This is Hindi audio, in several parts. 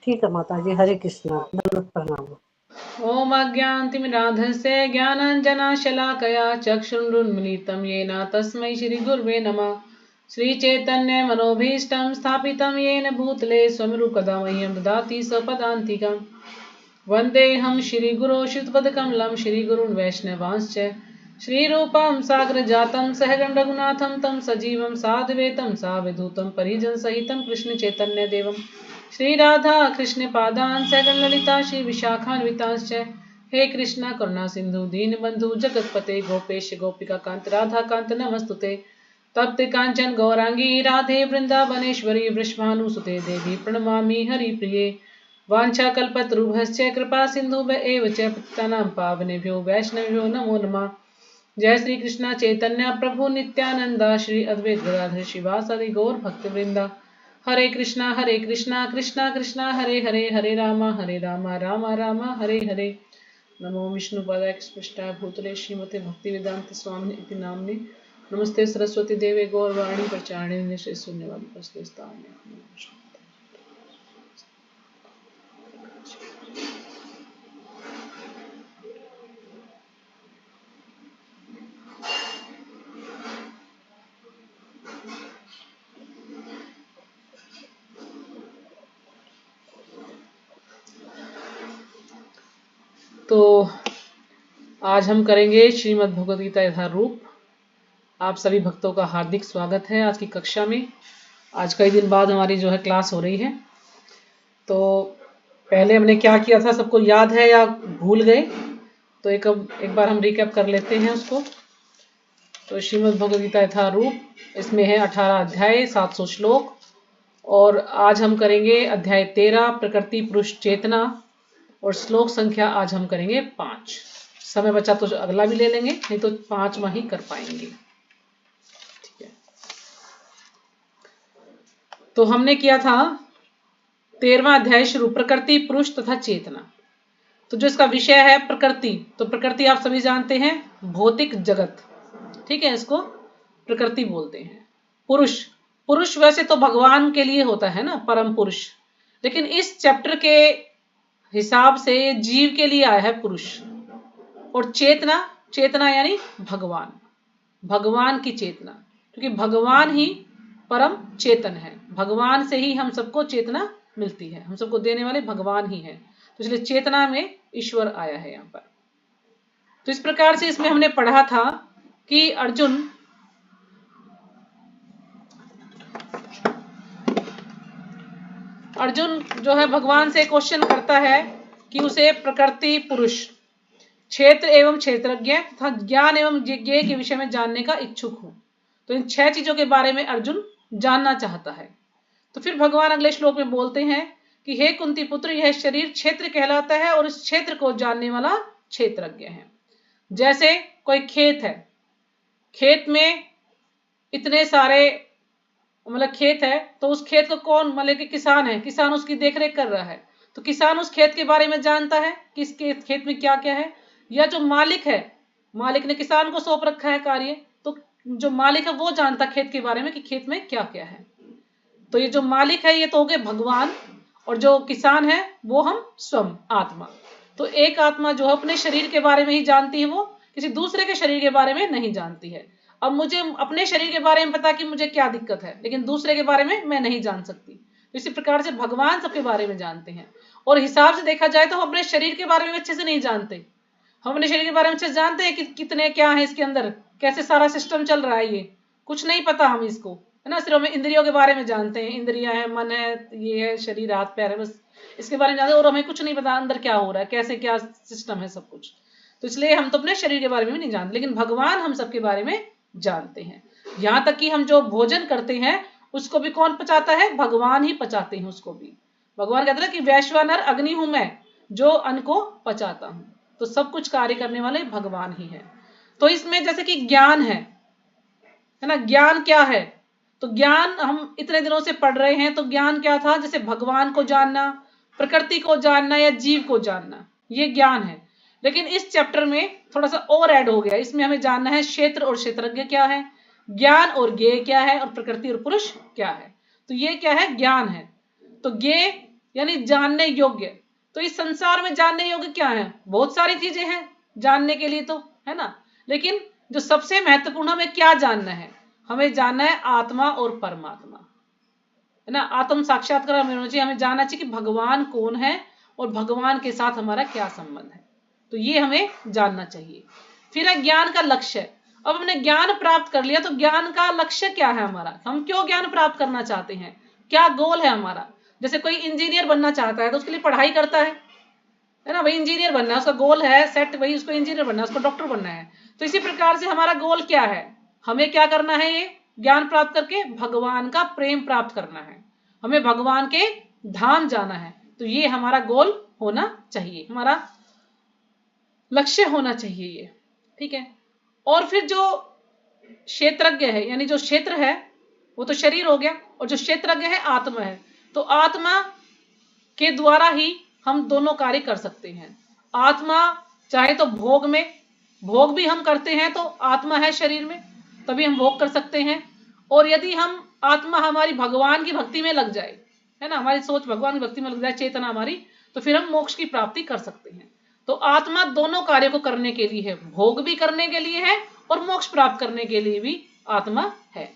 ठीक है माता जी, हरे कृष्णा, दंडवत प्रणाम। ओम अज्ञानतिमिरान्धस्य ज्ञानाञ्जनशलाकया चक्षुरुन्मीलितं येन तस्मै श्रीगुरवे नमः। श्रीचैतन्यमनोभीष्टं स्थापितं येन भूतले स्वयंरूपकदा मह्यं ददाति स्वपदान्तिकम्। वन्देऽहं श्रीगुरो श्रीयुतपदकमलं श्रीगुरून् वैष्णवांश्च श्रीरूपं सागरजातं सहगण रघुनाथं तं सजीवं साद्वैतं सावधूतं परिजनसहितं कृष्णचैतन्यदेवं श्रीराधा कृष्णपादान् सहगण ललिता श्रीविशाखान्वितांश्च। हे कृष्णा करुणा सिंधु दीनबंधु जगतपते गोपेश गोपिकाकांत राधाकांत नमस्तुते। तप्त कांचन गौरांगी राधे वृंदावनेश्वरी वृषभानुसुते देवी प्रणमामि हरिप्रिये। वाञ्छाकल्पतरुभ्यश्च कृपा सिन्धुभ्य एव च पतितानां पावनेभ्यो वैष्णवेभ्यो नमो नमः। जय श्री कृष्ण चैतन्य प्रभु नित्यानंद श्री अद्वैत गदाधर शिवासादि गौर भक्तवृंदा। हरे कृष्णा कृष्णा कृष्णा हरे हरे, हरे राम राम राम हरे हरे। नमो विष्णुपदाय स्पष्टाय भूतले श्रीमते भक्तिवेदांत स्वामिने इति नाम्ने। नमस्ते सरस्वती देवे गौरवाणी प्रचारिणे श्री शून्यवादी प्रस्तुताम्ने। तो आज हम करेंगे श्रीमद् भगवद गीता यथार्थ रूप। आप सभी भक्तों का हार्दिक स्वागत है आज की कक्षा में। आज कई दिन बाद हमारी जो है क्लास हो रही है। तो पहले हमने क्या किया था सबको याद है या भूल गए? तो एक बार हम रिकैप कर लेते हैं उसको। तो श्रीमद् भगवद गीता यथार्थ रूप इसमें है 18 अध्याय 700 श्लोक। और आज हम करेंगे अध्याय 13 प्रकृति पुरुष चेतना, और श्लोक संख्या आज हम करेंगे 5। समय बचा तो अगला भी ले लेंगे, नहीं तो 5वां ही कर पाएंगे। ठीक है। तो हमने किया था 13वां अध्याय शुरू, प्रकृति पुरुष तथा चेतना। तो जो इसका विषय है प्रकृति, तो प्रकृति आप सभी जानते हैं भौतिक जगत। ठीक है, इसको प्रकृति बोलते हैं। पुरुष, पुरुष वैसे तो भगवान के लिए होता है ना, परम पुरुष, लेकिन इस चैप्टर के हिसाब से जीव के लिए आया है पुरुष। और चेतना, चेतना यानी भगवान, भगवान की चेतना, क्योंकि भगवान ही परम चेतन है। भगवान से ही हम सबको चेतना मिलती है, हम सबको देने वाले भगवान ही है। तो इसलिए चेतना में ईश्वर आया है यहाँ पर। तो इस प्रकार से इसमें हमने पढ़ा था कि अर्जुन जो है भगवान से क्वेश्चन करता है कि उसे प्रकृति पुरुष क्षेत्र एवं क्षेत्रज्ञ तथा ज्ञान एवं ज्ञेय के विषय में जानने का इच्छुक हूं। तो इन 6 चीजों के बारे में अर्जुन जानना चाहता है। तो फिर भगवान अगले श्लोक में बोलते हैं कि हे कुंती पुत्र, यह शरीर क्षेत्र कहलाता है और इस क्षेत्र को जानने वाला क्षेत्रज्ञ है। जैसे कोई खेत है, खेत में इतने सारे मतलब खेत है, तो उस खेत को कौन, मतलब कि किसान है, किसान उसकी देखरेख कर रहा है। तो किसान उस खेत के बारे में जानता है कि इस खेत में क्या क्या है। या जो मालिक है, मालिक ने किसान को सौंप रखा है कार्य, तो जो मालिक है वो जानता खेत के बारे में कि खेत में क्या क्या है। तो ये जो मालिक है ये तो हो गए भगवान, और जो किसान है वो हम स्वयं आत्मा। तो एक आत्मा जो अपने शरीर के बारे में ही जानती है, वो किसी दूसरे के शरीर के बारे में नहीं जानती है। अब मुझे अपने शरीर के बारे में पता कि मुझे क्या दिक्कत है, लेकिन दूसरे के बारे में मैं नहीं जान सकती। तो इसी प्रकार से भगवान सबके बारे में जानते हैं। और हिसाब से देखा जाए तो हम अपने शरीर के बारे में अच्छे से नहीं जानते। हम अपने शरीर के बारे में अच्छे से जानते हैं कि कितने क्या है इसके अंदर, कैसे सारा सिस्टम चल रहा है, ये कुछ नहीं पता हम इसको, है ना। सिर्फ हम इंद्रियों के बारे में जानते हैं, इंद्रियां है, मन है, ये है, शरीर हाथ पैर है, बस इसके बारे में जानते हैं। और हमें कुछ नहीं पता अंदर क्या हो रहा है, कैसे क्या सिस्टम है, सब कुछ। तो इसलिए हम तो अपने शरीर के बारे में भी नहीं जानते, लेकिन भगवान हम सबके बारे में जानते हैं। यहां तक कि हम जो भोजन करते हैं उसको भी कौन पचाता है? भगवान ही पचाते हैं उसको भी। भगवान कहते हैं कि वैश्वानर अग्नि हूं मैं, जो अन्न को पचाता हूं। तो सब कुछ कार्य करने वाले भगवान ही है। तो इसमें जैसे कि ज्ञान है ना, ज्ञान क्या है? तो ज्ञान हम इतने दिनों से पढ़ रहे हैं, तो ज्ञान क्या था? जैसे भगवान को जानना, प्रकृति को जानना या जीव को जानना, ये ज्ञान है। लेकिन इस चैप्टर में थोड़ा सा और ऐड हो गया। इसमें हमें जानना है क्षेत्र और क्षेत्रज्ञ क्या है, ज्ञान और ज्ञेय क्या है, और प्रकृति और पुरुष क्या है। तो ये क्या है? ज्ञान है। तो ज्ञेय यानी जानने योग्य। तो इस संसार में जानने योग्य क्या है? बहुत सारी चीजें हैं जानने के लिए, तो है ना, लेकिन जो सबसे महत्वपूर्ण हमें क्या जानना है? हमें जानना है आत्मा और परमात्मा, है ना। आत्म साक्षात्कार हमें होना चाहिए, हमें जानना चाहिए कि भगवान कौन है और भगवान के साथ हमारा क्या संबंध है। तो ये हमें जानना चाहिए। फिर है ज्ञान का लक्ष्य। अब हमने ज्ञान प्राप्त कर लिया, तो ज्ञान का लक्ष्य क्या है हमारा? हम क्यों ज्ञान प्राप्त करना चाहते हैं? क्या गोल है हमारा? जैसे कोई इंजीनियर बनना चाहता है तो उसके लिए पढ़ाई करता है ना, वही इंजीनियर बनना है, उसका गोल है सेट, वही उसको इंजीनियर बनना है, उसको डॉक्टर बनना है। तो इसी प्रकार से हमारा गोल क्या है? हमें क्या करना है? ये ज्ञान प्राप्त करके भगवान का प्रेम प्राप्त करना है, हमें भगवान के धाम जाना है। तो ये हमारा गोल होना चाहिए, हमारा लक्ष्य होना चाहिए ये, ठीक है। और फिर जो क्षेत्रज्ञ है, यानी जो क्षेत्र है वो तो शरीर हो गया, और जो क्षेत्रज्ञ है आत्मा है। तो आत्मा के द्वारा ही हम दोनों कार्य कर सकते हैं। आत्मा चाहे तो भोग में, भोग भी हम करते हैं तो आत्मा है शरीर में, तभी हम भोग कर सकते हैं। और यदि हम आत्मा हमारी भगवान की भक्ति में लग जाए, है ना, हमारी सोच भगवान की भक्ति में लग जाए, चेतना हमारी, तो फिर हम मोक्ष की प्राप्ति कर सकते हैं। तो आत्मा दोनों कार्यों को करने के लिए है, भोग भी करने के लिए है और मोक्ष प्राप्त करने के लिए भी आत्मा है।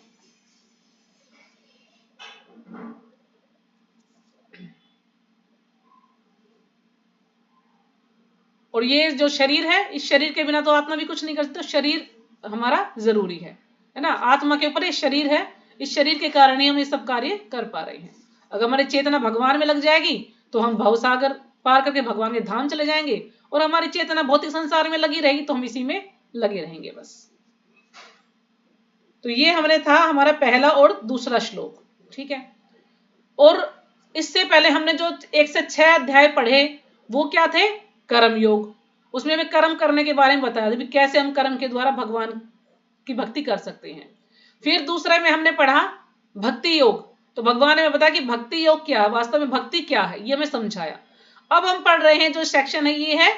और ये जो शरीर है, इस शरीर के बिना तो आत्मा भी कुछ नहीं कर सकती, तो शरीर हमारा जरूरी है ना। आत्मा के ऊपर ये शरीर है, इस शरीर के कारण ही हम ये सब कार्य कर पा रहे हैं। अगर हमारी चेतना भगवान में लग जाएगी तो हम भवसागर पार करके भगवान के धाम चले जाएंगे, और हमारी चेतना भौतिक संसार में लगी रहेगी तो हम इसी में लगे रहेंगे बस। तो ये हमने था हमारा पहला और दूसरा श्लोक, ठीक है। और इससे पहले हमने जो 1 से 6 अध्याय पढ़े वो क्या थे? कर्म योग। उसमें हमें कर्म करने के बारे में बताया था, कैसे हम कर्म के द्वारा भगवान की भक्ति कर सकते हैं। फिर दूसरे में हमने पढ़ा भक्ति योग। तो भगवान ने बताया कि भक्ति योग क्या है, वास्तव में भक्ति क्या है, ये हमें समझाया। अब हम पढ़ रहे हैं जो सेक्शन है, ये है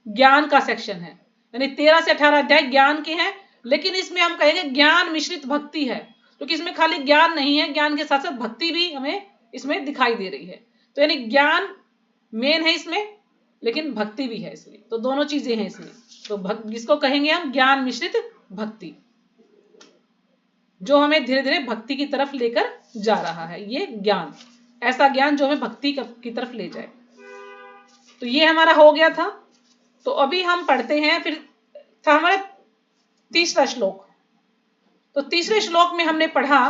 ज्ञान का सेक्शन है, यानी 13 से 18 अध्याय ज्ञान के हैं, लेकिन इसमें हम कहेंगे ज्ञान मिश्रित भक्ति है, क्योंकि इसमें खाली ज्ञान नहीं है, ज्ञान के साथ साथ भक्ति भी हमें इसमें दिखाई दे रही है। तो यानी ज्ञान मेन है इसमें, लेकिन भक्ति भी है इसमें, तो दोनों चीजें हैं इसमें। तो इसको कहेंगे हम ज्ञान मिश्रित भक्ति, जो हमें धीरे धीरे भक्ति की तरफ लेकर जा रहा है। ये ज्ञान, ऐसा ज्ञान जो हमें भक्ति की तरफ ले जाए। तो ये हमारा हो गया था। तो अभी हम पढ़ते हैं, फिर था हमारा तीसरा श्लोक। तो तीसरे श्लोक में हमने पढ़ा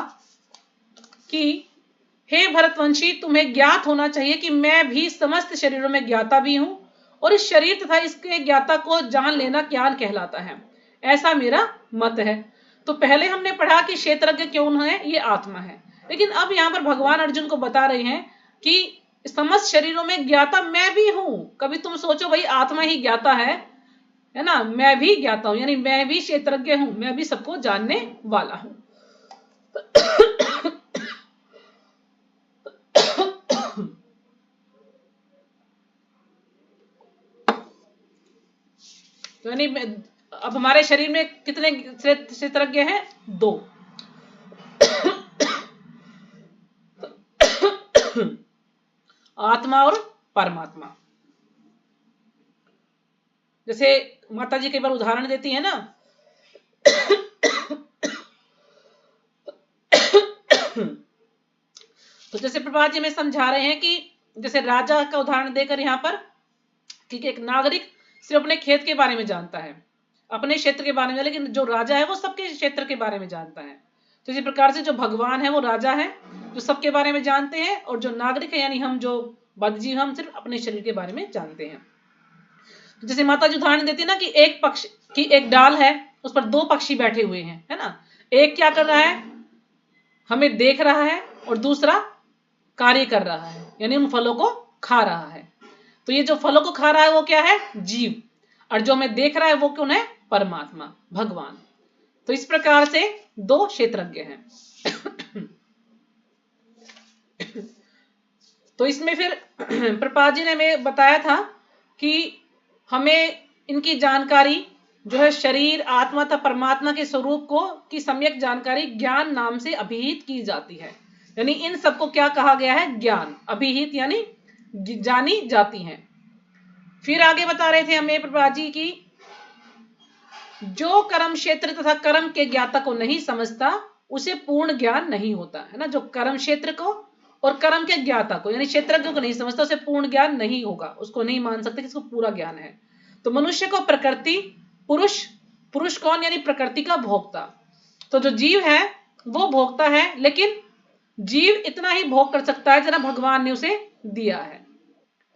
कि हे भरतवंशी, तुम्हें ज्ञात होना चाहिए कि मैं भी समस्त शरीरों में ज्ञाता भी हूं, और इस शरीर तथा इसके ज्ञाता को जान लेना ज्ञान कहलाता है, ऐसा मेरा मत है। तो पहले हमने पढ़ा कि क्षेत्रज्ञ क्यों है, ये आत्मा है। लेकिन अब यहां पर भगवान अर्जुन को बता रहे हैं कि समस्त शरीरों में ज्ञाता मैं भी हूं। कभी तुम सोचो भाई आत्मा ही ज्ञाता है ना, मैं भी ज्ञाता हूं, यानी मैं भी क्षेत्रज्ञ हूं, मैं भी सबको जानने वाला हूं। यानी अब हमारे शरीर में कितने क्षेत्रज्ञ हैं? 2। आत्मा और परमात्मा। जैसे माता जी कई बार उदाहरण देती है ना, तो जैसे प्रभात जी में समझा रहे हैं कि जैसे राजा का उदाहरण देकर यहां पर, ठीक है, एक नागरिक सिर्फ अपने खेत के बारे में जानता है, अपने क्षेत्र के बारे में, लेकिन जो राजा है वो सबके क्षेत्र के बारे में जानता है। तो इसी प्रकार से जो भगवान है वो राजा है जो सबके बारे में जानते हैं, और जो नागरिक है यानी हम जो बद्धजीव, हम सिर्फ अपने शरीर के बारे में जानते हैं। तो जैसे माता जी उदाहरण देती है ना कि एक पक्षी की एक डाल है, उस पर 2 पक्षी बैठे हुए हैं, है ना। एक क्या कर रहा है? हमें देख रहा है, और दूसरा कार्य कर रहा है, यानी उन फलों को खा रहा है। तो ये जो फलों को खा रहा है वो क्या है? जीव। और जो हमें देख रहा है वो कौन है? परमात्मा, भगवान। तो इस प्रकार से 2 क्षेत्रज्ञ हैं। तो इसमें फिर प्रपात जी ने हमें बताया था कि हमें इनकी जानकारी जो है शरीर, आत्मा तथा परमात्मा के स्वरूप को की सम्यक जानकारी ज्ञान नाम से अभिहित की जाती है। यानी इन सबको क्या कहा गया है? ज्ञान। अभिहित यानी जानी जाती हैं। फिर आगे बता रहे थे हमें प्रभा जी की जो कर्म क्षेत्र तथा कर्म के ज्ञाता को नहीं समझता उसे पूर्ण ज्ञान नहीं होता है ना। जो कर्म क्षेत्र को और कर्म के ज्ञाता को यानी क्षेत्रज्ञ को नहीं समझता उसे पूर्ण ज्ञान नहीं होगा, उसको नहीं मान सकते कि इसको पूरा ज्ञान है। तो मनुष्य को प्रकृति पुरुष, पुरुष कौन यानी प्रकृति का भोक्ता। तो जो जीव है वो भोक्ता है, लेकिन जीव इतना ही भोग कर सकता है जितना भगवान ने उसे दिया है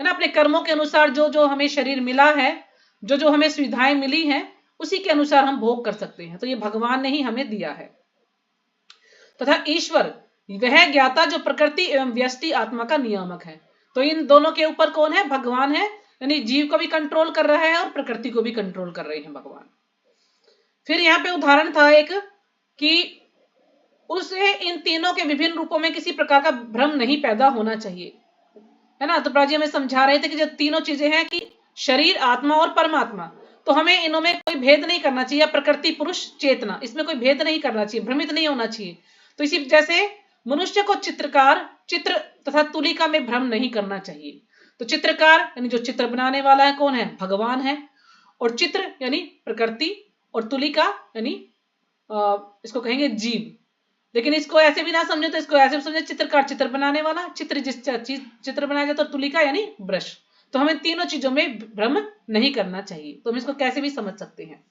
ना। अपने कर्मों के अनुसार जो जो हमें शरीर मिला है, जो जो हमें सुविधाएं मिली हैं, उसी के अनुसार हम भोग कर सकते हैं। तो ये भगवान ने ही हमें दिया है। तथा ईश्वर वह ज्ञाता जो प्रकृति एवं व्यष्टि आत्मा का नियामक है। तो इन दोनों के ऊपर कौन है? भगवान है, यानी जीव को भी कंट्रोल कर रहा है और प्रकृति को भी कंट्रोल कर रहे हैं भगवान। फिर यहाँ पे उदाहरण था एक कि उसे इन तीनों के विभिन्न रूपों में किसी प्रकार का भ्रम नहीं पैदा होना चाहिए, है ना। तो प्राजी हमें समझा रहे थे कि जो तीनों चीजें हैं कि शरीर, आत्मा और परमात्मा, तो हमें इनों में कोई भेद नहीं करना चाहिए। प्रकृति, पुरुष, चेतना, इसमें कोई भेद नहीं करना चाहिए, भ्रमित नहीं होना चाहिए। तो इसी जैसे मनुष्य को चित्रकार, चित्र तथा तुलिका में भ्रम नहीं करना चाहिए। तो चित्रकार यानी जो चित्र बनाने वाला है कौन है? भगवान है। और चित्र यानी प्रकृति, और तुलिका यानी इसको कहेंगे जीव। लेकिन इसको ऐसे भी ना समझे, तो इसको ऐसे भी समझे चित्रकार चित्र बनाने वाला, चित्र जिस चीज चित्र बनाया जाता है, और तुलिका यानी ब्रश। तो हमें तीनों चीजों में भ्रम नहीं करना चाहिए। तो हम इसको कैसे भी समझ सकते हैं।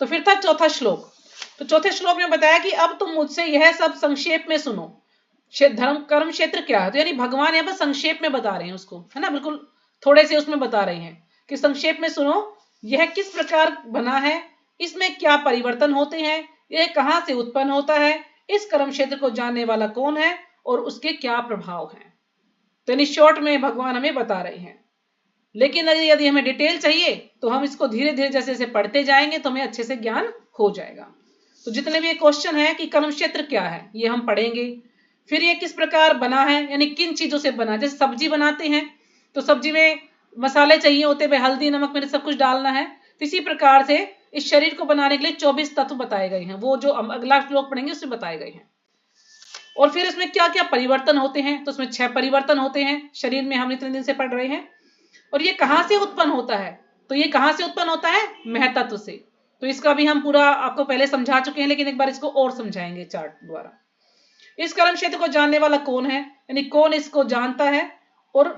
तो फिर था चौथा श्लोक। तो चौथे श्लोक में बताया कि अब तुम मुझसे यह सब संक्षेप में सुनो। धर्म कर्म क्षेत्र क्या है? तो यानी भगवान यहाँ पर संक्षेप में बता रहे हैं उसको, है ना, बिल्कुल थोड़े से उसमें बता रहे हैं कि संक्षेप में सुनो, यह किस प्रकार बना है, इसमें क्या परिवर्तन होते हैं, यह कहां से उत्पन्न होता है, इस कर्म क्षेत्र को जानने वाला कौन है और उसके क्या प्रभाव हैं। तो यानी शॉर्ट में भगवान हमें बता रहे हैं। लेकिन यदि हमें डिटेल चाहिए तो हम इसको धीरे धीरे जैसे जैसे पढ़ते जाएंगे तो हमें अच्छे से ज्ञान हो जाएगा। तो जितने भी क्वेश्चन है कि कर्म क्षेत्र क्या है, ये हम पढ़ेंगे। फिर ये किस प्रकार बना है, यानी किन चीजों से बना। जैसे सब्जी बनाते हैं तो सब्जी में मसाले चाहिए होते हैं, हल्दी, नमक, मिर्च सब कुछ डालना है। तो इसी प्रकार से इस शरीर को बनाने के लिए 24 तत्व बताए गए हैं, वो जो अगला श्लोक पढ़ेंगे उसमें बताए गए हैं। और फिर इसमें क्या क्या परिवर्तन होते हैं, तो उसमें 6 परिवर्तन होते हैं शरीर में, हम इतने दिन से पढ़ रहे हैं। और ये कहां से उत्पन्न होता है, तो ये कहां से उत्पन्न होता है? महतत्व से। तो इसका भी हम पूरा आपको पहले समझा चुके हैं, लेकिन एक बार इसको और समझाएंगे चार्ट द्वारा। इस कर्म क्षेत्र को जानने वाला कौन है, यानी कौन इसको जानता है और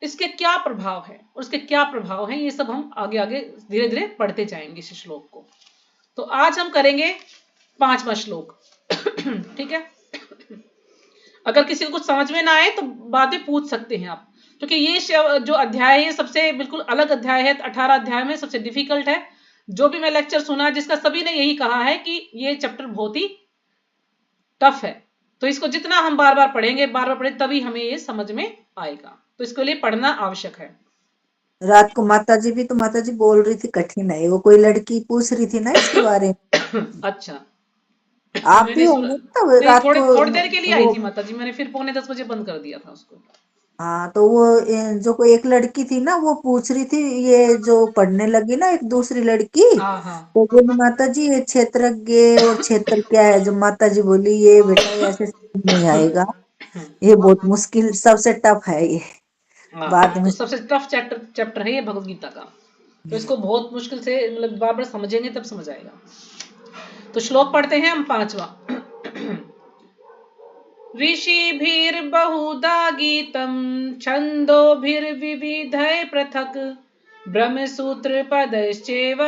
इसके क्या प्रभाव है, और उसके क्या प्रभाव हैं, ये सब हम आगे आगे धीरे धीरे पढ़ते जाएंगे इस श्लोक को। तो आज हम करेंगे 5वां श्लोक। ठीक है। अगर किसी को कुछ समझ में ना आए तो बातें पूछ सकते हैं आप, क्योंकि ये जो अध्याय है सबसे बिल्कुल अलग अध्याय है। 18 अध्याय में सबसे डिफिकल्ट है। जो भी मैं लेक्चर सुना जिसका सभी ने यही कहा है कि ये चैप्टर बहुत ही टफ है। तो इसको जितना हम बार बार पढ़ेंगे, बार बार पढ़ें, तभी हमें ये समझ में आएगा। तो इसके लिए पढ़ना आवश्यक है। रात को माताजी भी, तो माताजी बोल रही थी कठिन है, वो कोई लड़की पूछ रही थी ना इसके बारे में। अच्छा, आप भी होंगे तो रात को थोड़ी देर के लिए आई वो, थी माता जी, मैंने फिर 9:45 बंद कर दिया था उसको। हाँ तो वो जो कोई एक लड़की थी ना, वो पूछ रही थी, ये जो पढ़ने लगी ना एक दूसरी लड़की, हाँ हाँ तो बोली माता जी ये क्षेत्रज्ञ और क्षेत्र क्या है। जो माता जी बोली ये बेटा ऐसे समझ नहीं आएगा, ये बहुत मुश्किल, सबसे टफ है ये। बाद हाँ, में तो सबसे टफ चैप्टर है ये भगवद गीता का। तो इसको बहुत मुश्किल से मतलब बार बार समझेंगे तब समझ आएगा। तो श्लोक पढ़ते हैं हम 5वां। ऋषिभिर्बहुधा गीतं छन्दोभिर्विविधैः पृथक् ब्रह्मसूत्रपदैश्चैव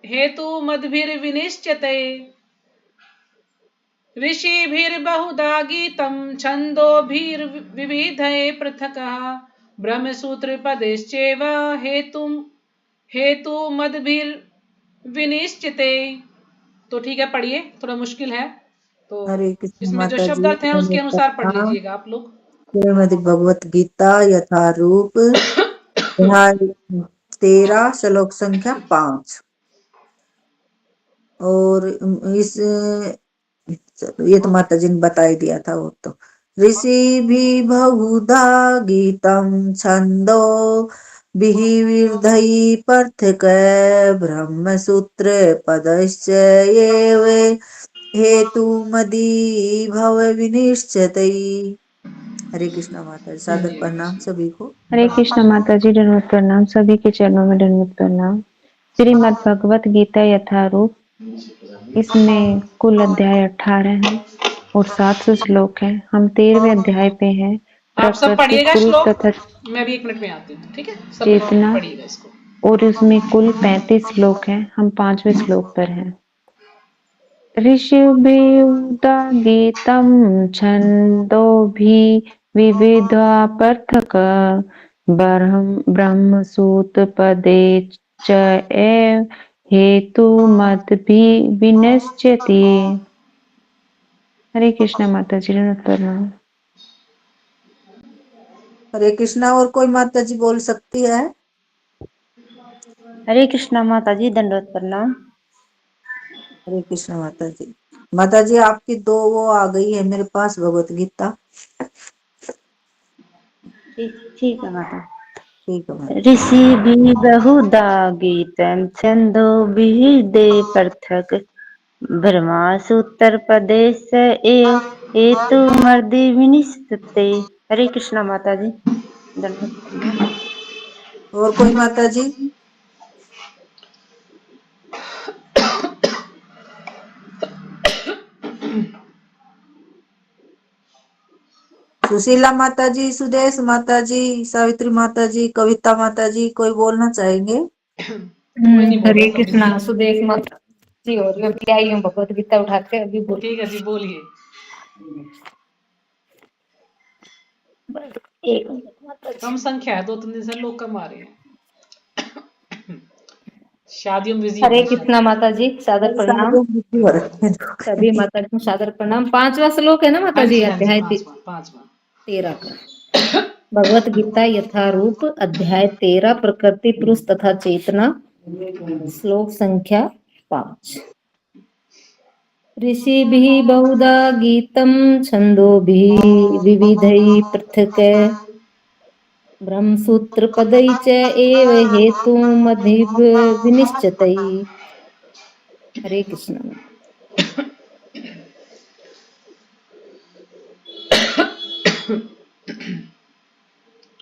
हेतुमद्भिर्विनिश्चिते। ऋषिभिर्बहुधा गीतं छन्दोभिर्विविधैः पृथक् ब्रह्मसूत्रपदैश्चैव हेतुमद्भिर्विनिश्चिते। तो ठीक है, पढ़िए, थोड़ा मुश्किल है। तो हरे कृष्ण इसमें जो माता जी, शब्दार्थ हैं उसके अनुसार पढ़ लीजिएगा आप लोग। श्रीमद् भगवत गीता यथारूप अध्याय 13 श्लोक संख्या 5। और इस ये तो माता जी ने बता ही दिया था। वो तो ऋषि भी बहुधा गीतम छंदो विविधैः पृथक् ब्रह्मसूत्र पदश्चैव हेतुमदि भव विनिश्चितैः। हरे कृष्णा माता जी, सादर प्रणाम सभी को। हरे कृष्ण माता जी, दंडवत प्रणाम। सभी के चरणों में दंडवत प्रणाम। श्रीमद् भगवत गीता यथारूप, इसमें कुल अध्याय 18 हैं और 700 श्लोक हैं। हम 13वें अध्याय पे हैं। आप सब प्रकृति पढ़िएगा पुरुष श्लोक, तथा मैं भी 1 मिनट में आती हूँ, ठीक है? सब चेतना, पढ़िएगा इसको। और उसमें कुल 35 श्लोक हैं। हम 5वें श्लोक पर हैं। ऋषिभिरुदा गीतं छन्दोभिः विविधा पृथक् ब्रह्मसूत्रपदे च एव हेतुमद्भिः विनश्यति। हरे कृष्णा माता जी, प्रणाम। हरे कृष्णा। और कोई माता जी बोल सकती है? हरे कृष्णा माता जी, दंडवत प्रणाम। हरे कृष्णा माता जी। माता जी आपकी 2 वो आ गई है मेरे पास, भगवत गीता। ठीक है माता। ठीक है माता। ऋषि भी बहुधा गीतम छंदोभिः दे पृथक् ब्रह्मसूत्र पदेश एव हेतुमर्दि विनिश्चिते। हरे कृष्णा माता जी, दंडवत प्रणाम। और कोई माता जी? सुशीला माता जी, सुदेश माता जी, सावित्री माता जी, कविता माता जी, कोई बोलना चाहेंगे? कोई नहीं बोल हरे रहा। कृष्णा। सुदेश माता जी हो रही, अभी आई हूँ भगवत गीता उठा के, अभी बोल। ठीक है जी, बोलिए। एक मिनट माता कम जी। संख्या है, 2-3 दिन से लोग कम आ रहे हैं। शादियों में बिजी हरे होंगे शायद। कृष्णा माता जी, सादर प्रणाम। शादियों में क्यों हो रखे हैं? सभी माता जी को सादर प्रणाम। 5वां श्लोक है ना माता हाँ जी, जी, हाँ जी, अध्याय 5वां। 13 का। भगवत गीता यथारूप, अध्याय 13, प्रकृति पुरुष तथा चेतना, श्लोक संख्या 5। ऋषिभिः बहुधा गीतं छन्दोभिः विविधैः पृथक् ब्रह्मसूत्रपदै च एव हेतुमद्भिः विनिश्चितैः। हरे कृष्ण।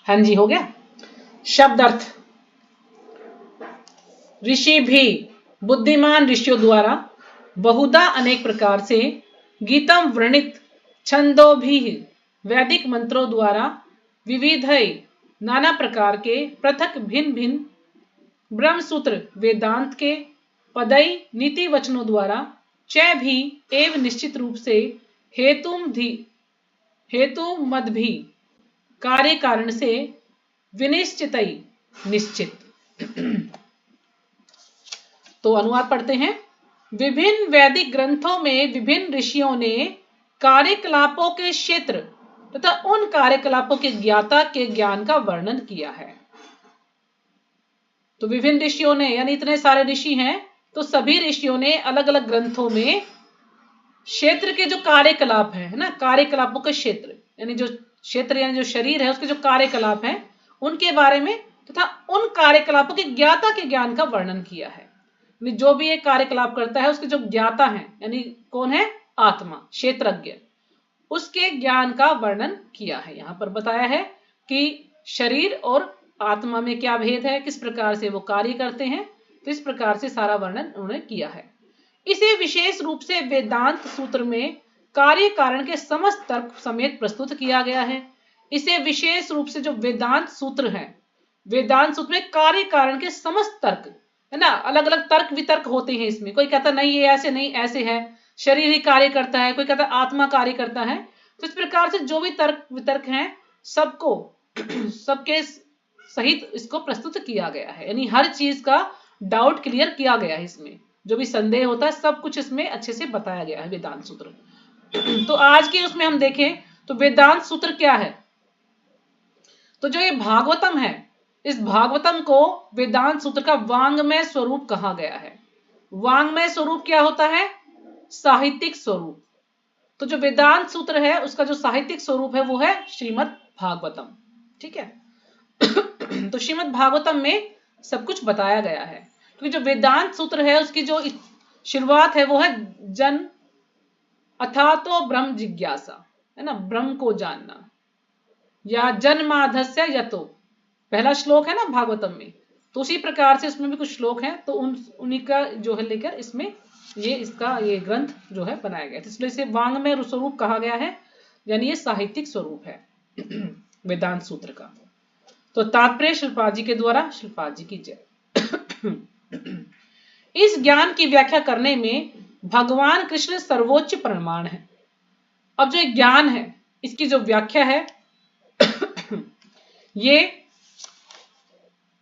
हाँ जी, हो गया। शब्द अर्थ। ऋषि भी, बुद्धिमान ऋषियों द्वारा, बहुधा अनेक प्रकार से, गीतम वर्णित, छंदो भी, वैदिक मंत्रों द्वारा, विविधय, नाना प्रकार के, पृथक भिन्न भिन्न, ब्रह्मसूत्र वेदांत के, पदई नीति वचनों द्वारा, च भी एवं निश्चित रूप से, हेतु मद भी, कार्य कारण से, विनिश्चितई, निश्चित। तो अनुवाद पढ़ते हैं। विभिन्न वैदिक ग्रंथों में विभिन्न ऋषियों ने कार्यकलापों के क्षेत्र तथा उन कार्यकलापों के ज्ञाता के ज्ञान का वर्णन किया है। तो विभिन्न ऋषियों ने, यानी इतने सारे ऋषि हैं, तो सभी ऋषियों ने अलग अलग ग्रंथों में क्षेत्र के जो कार्यकलाप है ना, कार्यकलापों के क्षेत्र, यानी जो क्षेत्र यानी जो शरीर है उसके जो कार्यकलाप हैं उनके बारे में तथा उन कार्यकलापों के ज्ञाता के ज्ञान का वर्णन किया है। जो भी एक कार्यकलाप करता है उसके जो ज्ञाता है, यानी कौन है? आत्मा, क्षेत्रज्ञ, उसके ज्ञान का वर्णन किया है। यहां पर बताया है कि शरीर और आत्मा में क्या भेद है, किस प्रकार से वो कार्य करते हैं, तो इस प्रकार से सारा वर्णन उन्होंने किया है। इसे विशेष रूप से वेदांत सूत्र में कार्य कारण के समस्त तर्क समेत प्रस्तुत किया गया है। इसे विशेष रूप से जो वेदांत सूत्र है, वेदांत सूत्र में कार्य कारण के समस्त तर्क है ना, अलग अलग तर्क वितर्क होते हैं इसमें। कोई कहता नहीं ये ऐसे नहीं ऐसे है, शरीर ही कार्य करता है, कोई कहता आत्मा कार्य करता है। तो इस प्रकार से जो भी तर्क वितर्क हैं सबको सबके सहित इसको प्रस्तुत किया गया है, यानी हर चीज का डाउट क्लियर किया गया है। इसमें जो भी संदेह होता है सब कुछ इसमें अच्छे से बताया गया है वेदांत सूत्र। तो आज के उसमें हम देखें तो वेदांत सूत्र क्या है, तो जो ये भागवतम है, इस भागवतम को वेदांत सूत्र का वांग्मय स्वरूप कहा गया है। वांग्मय स्वरूप क्या होता है? साहित्यिक स्वरूप। तो जो वेदांत सूत्र है उसका जो साहित्यिक स्वरूप है वो है श्रीमद् भागवतम। ठीक है। तो श्रीमद् भागवतम में सब कुछ बताया गया है, क्योंकि जो वेदांत सूत्र है उसकी जो शुरुआत है वो है जन अथा तो ब्रह्म जिज्ञासा, है ना, ब्रह्म को जानना, या जन्माधस्य यतो, पहला श्लोक है ना भागवतम में। तो उसी प्रकार से उसमें भी कुछ श्लोक हैं, तो उन्हीं का जो है लेकर इसमें ये ग्रंथ जो है बनाया गया, इसलिए इसे वांग्मय स्वरूप कहा गया है, यानी ये साहित्यिक स्वरूप है वेदांत सूत्र का। तो तात्पर्य श्रीपाद जी के द्वारा, श्रीपाद जी की जय। इस ज्ञान की व्याख्या करने में भगवान कृष्ण सर्वोच्च प्रमाण है। अब जो ज्ञान है इसकी जो व्याख्या है ये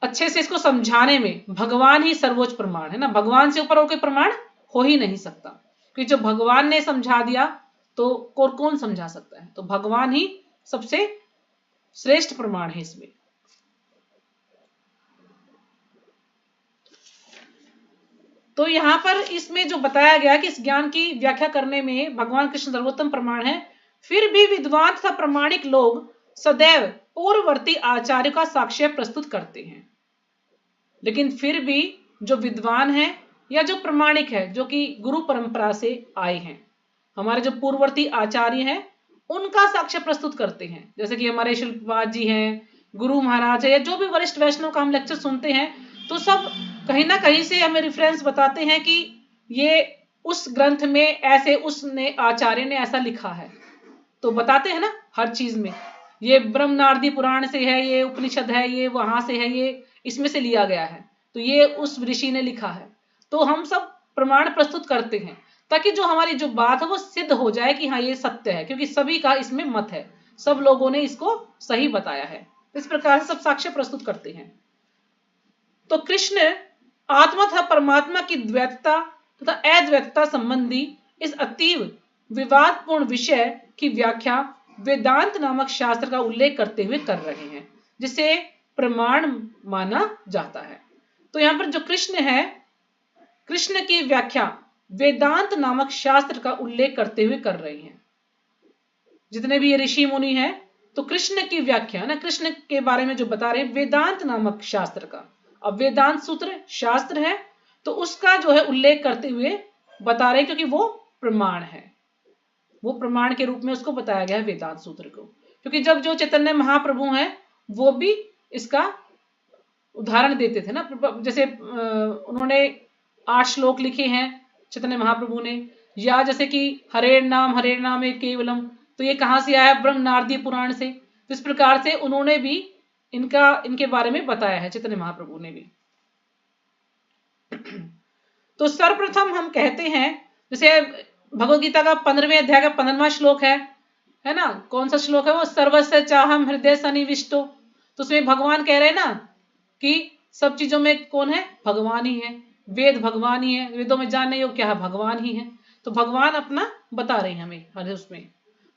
अच्छे से इसको समझाने में भगवान ही सर्वोच्च प्रमाण है ना, भगवान से ऊपर और कोई प्रमाण हो ही नहीं सकता, क्योंकि जो भगवान ने समझा दिया तो कौन समझा सकता है, तो भगवान ही सबसे श्रेष्ठ प्रमाण है इसमें। तो यहां पर इसमें जो बताया गया कि इस ज्ञान की व्याख्या करने में भगवान कृष्ण सर्वोत्तम प्रमाण है, फिर भी विद्वान तथा प्रामाणिक लोग सदैव पूर्ववर्ती आचार्यों का साक्ष्य प्रस्तुत करते हैं। लेकिन फिर भी जो विद्वान है या जो प्रामाणिक है, जो कि गुरु परंपरा से आए हैं, हमारे जो पूर्ववर्ती आचार्य हैं उनका साक्ष्य प्रस्तुत करते हैं, जैसे कि हमारे शिल्पवाद जी हैं, गुरु महाराज है, या जो भी वरिष्ठ वैष्णव का हम लेक्चर सुनते हैं, तो सब कहीं ना कहीं से हमें रेफरेंस बताते हैं कि ये उस ग्रंथ में ऐसे उसने आचार्य ने ऐसा लिखा है, तो बताते हैं ना हर चीज में, ये ब्रह्म नारदी पुराण से है, ये उपनिषद है, ये वहां से है, ये इसमें से लिया गया है, तो ये उस ऋषि ने लिखा है। तो हम सब प्रमाण प्रस्तुत करते हैं ताकि जो हमारी जो बात है वो सिद्ध हो जाए कि हाँ ये सत्य है, क्योंकि सभी का इसमें मत है, सब लोगों ने इसको सही बताया है। इस प्रकार से सब साक्ष्य प्रस्तुत करते हैं। तो कृष्ण आत्मा तथा परमात्मा की द्वैतता तथा अद्वैतता संबंधी इस अतीव विवादपूर्ण विषय की व्याख्या वेदांत नामक शास्त्र का उल्लेख करते हुए कर रहे हैं, जिसे प्रमाण माना जाता है। तो यहां पर जो कृष्ण है, कृष्ण की व्याख्या वेदांत नामक शास्त्र का उल्लेख करते हुए कर रहे हैं। जितने भी ये ऋषि मुनि हैं, तो कृष्ण की व्याख्या ना, कृष्ण के बारे में जो बता रहे हैं वेदांत नामक शास्त्र का। अब वेदांत सूत्र शास्त्र है, तो उसका जो है उल्लेख करते हुए बता रहे हैं, क्योंकि वो प्रमाण है, वो प्रमाण के रूप में उसको बताया गया है वेदांत सूत्र को। क्योंकि जब जो चैतन्य महाप्रभु हैं वो भी इसका उदाहरण देते थे ना, जैसे उन्होंने 8 श्लोक लिखे हैं चैतन्य महाप्रभु ने, या जैसे कि हरे नाम है केवलम, तो ये कहां से आया, ब्रह्म नारदी पुराण से। तो इस प्रकार से उन्होंने भी इनके बारे में बताया है, चैतन्य महाप्रभु ने भी। तो सर्वप्रथम हम कहते हैं, जैसे भगवद गीता का 15वें अध्याय का 15वां श्लोक है ना, कौन सा श्लोक है वो, सर्वस्य चाहम हृदय सन्निविष्टो। तो उसमें भगवान कह रहे हैं ना कि सब चीजों में कौन है, भगवान ही है, वेद भगवान ही है, वेदों में जानने योग्य क्या है, भगवान ही है। तो भगवान अपना बता रहे हैं हमें हर उसमें।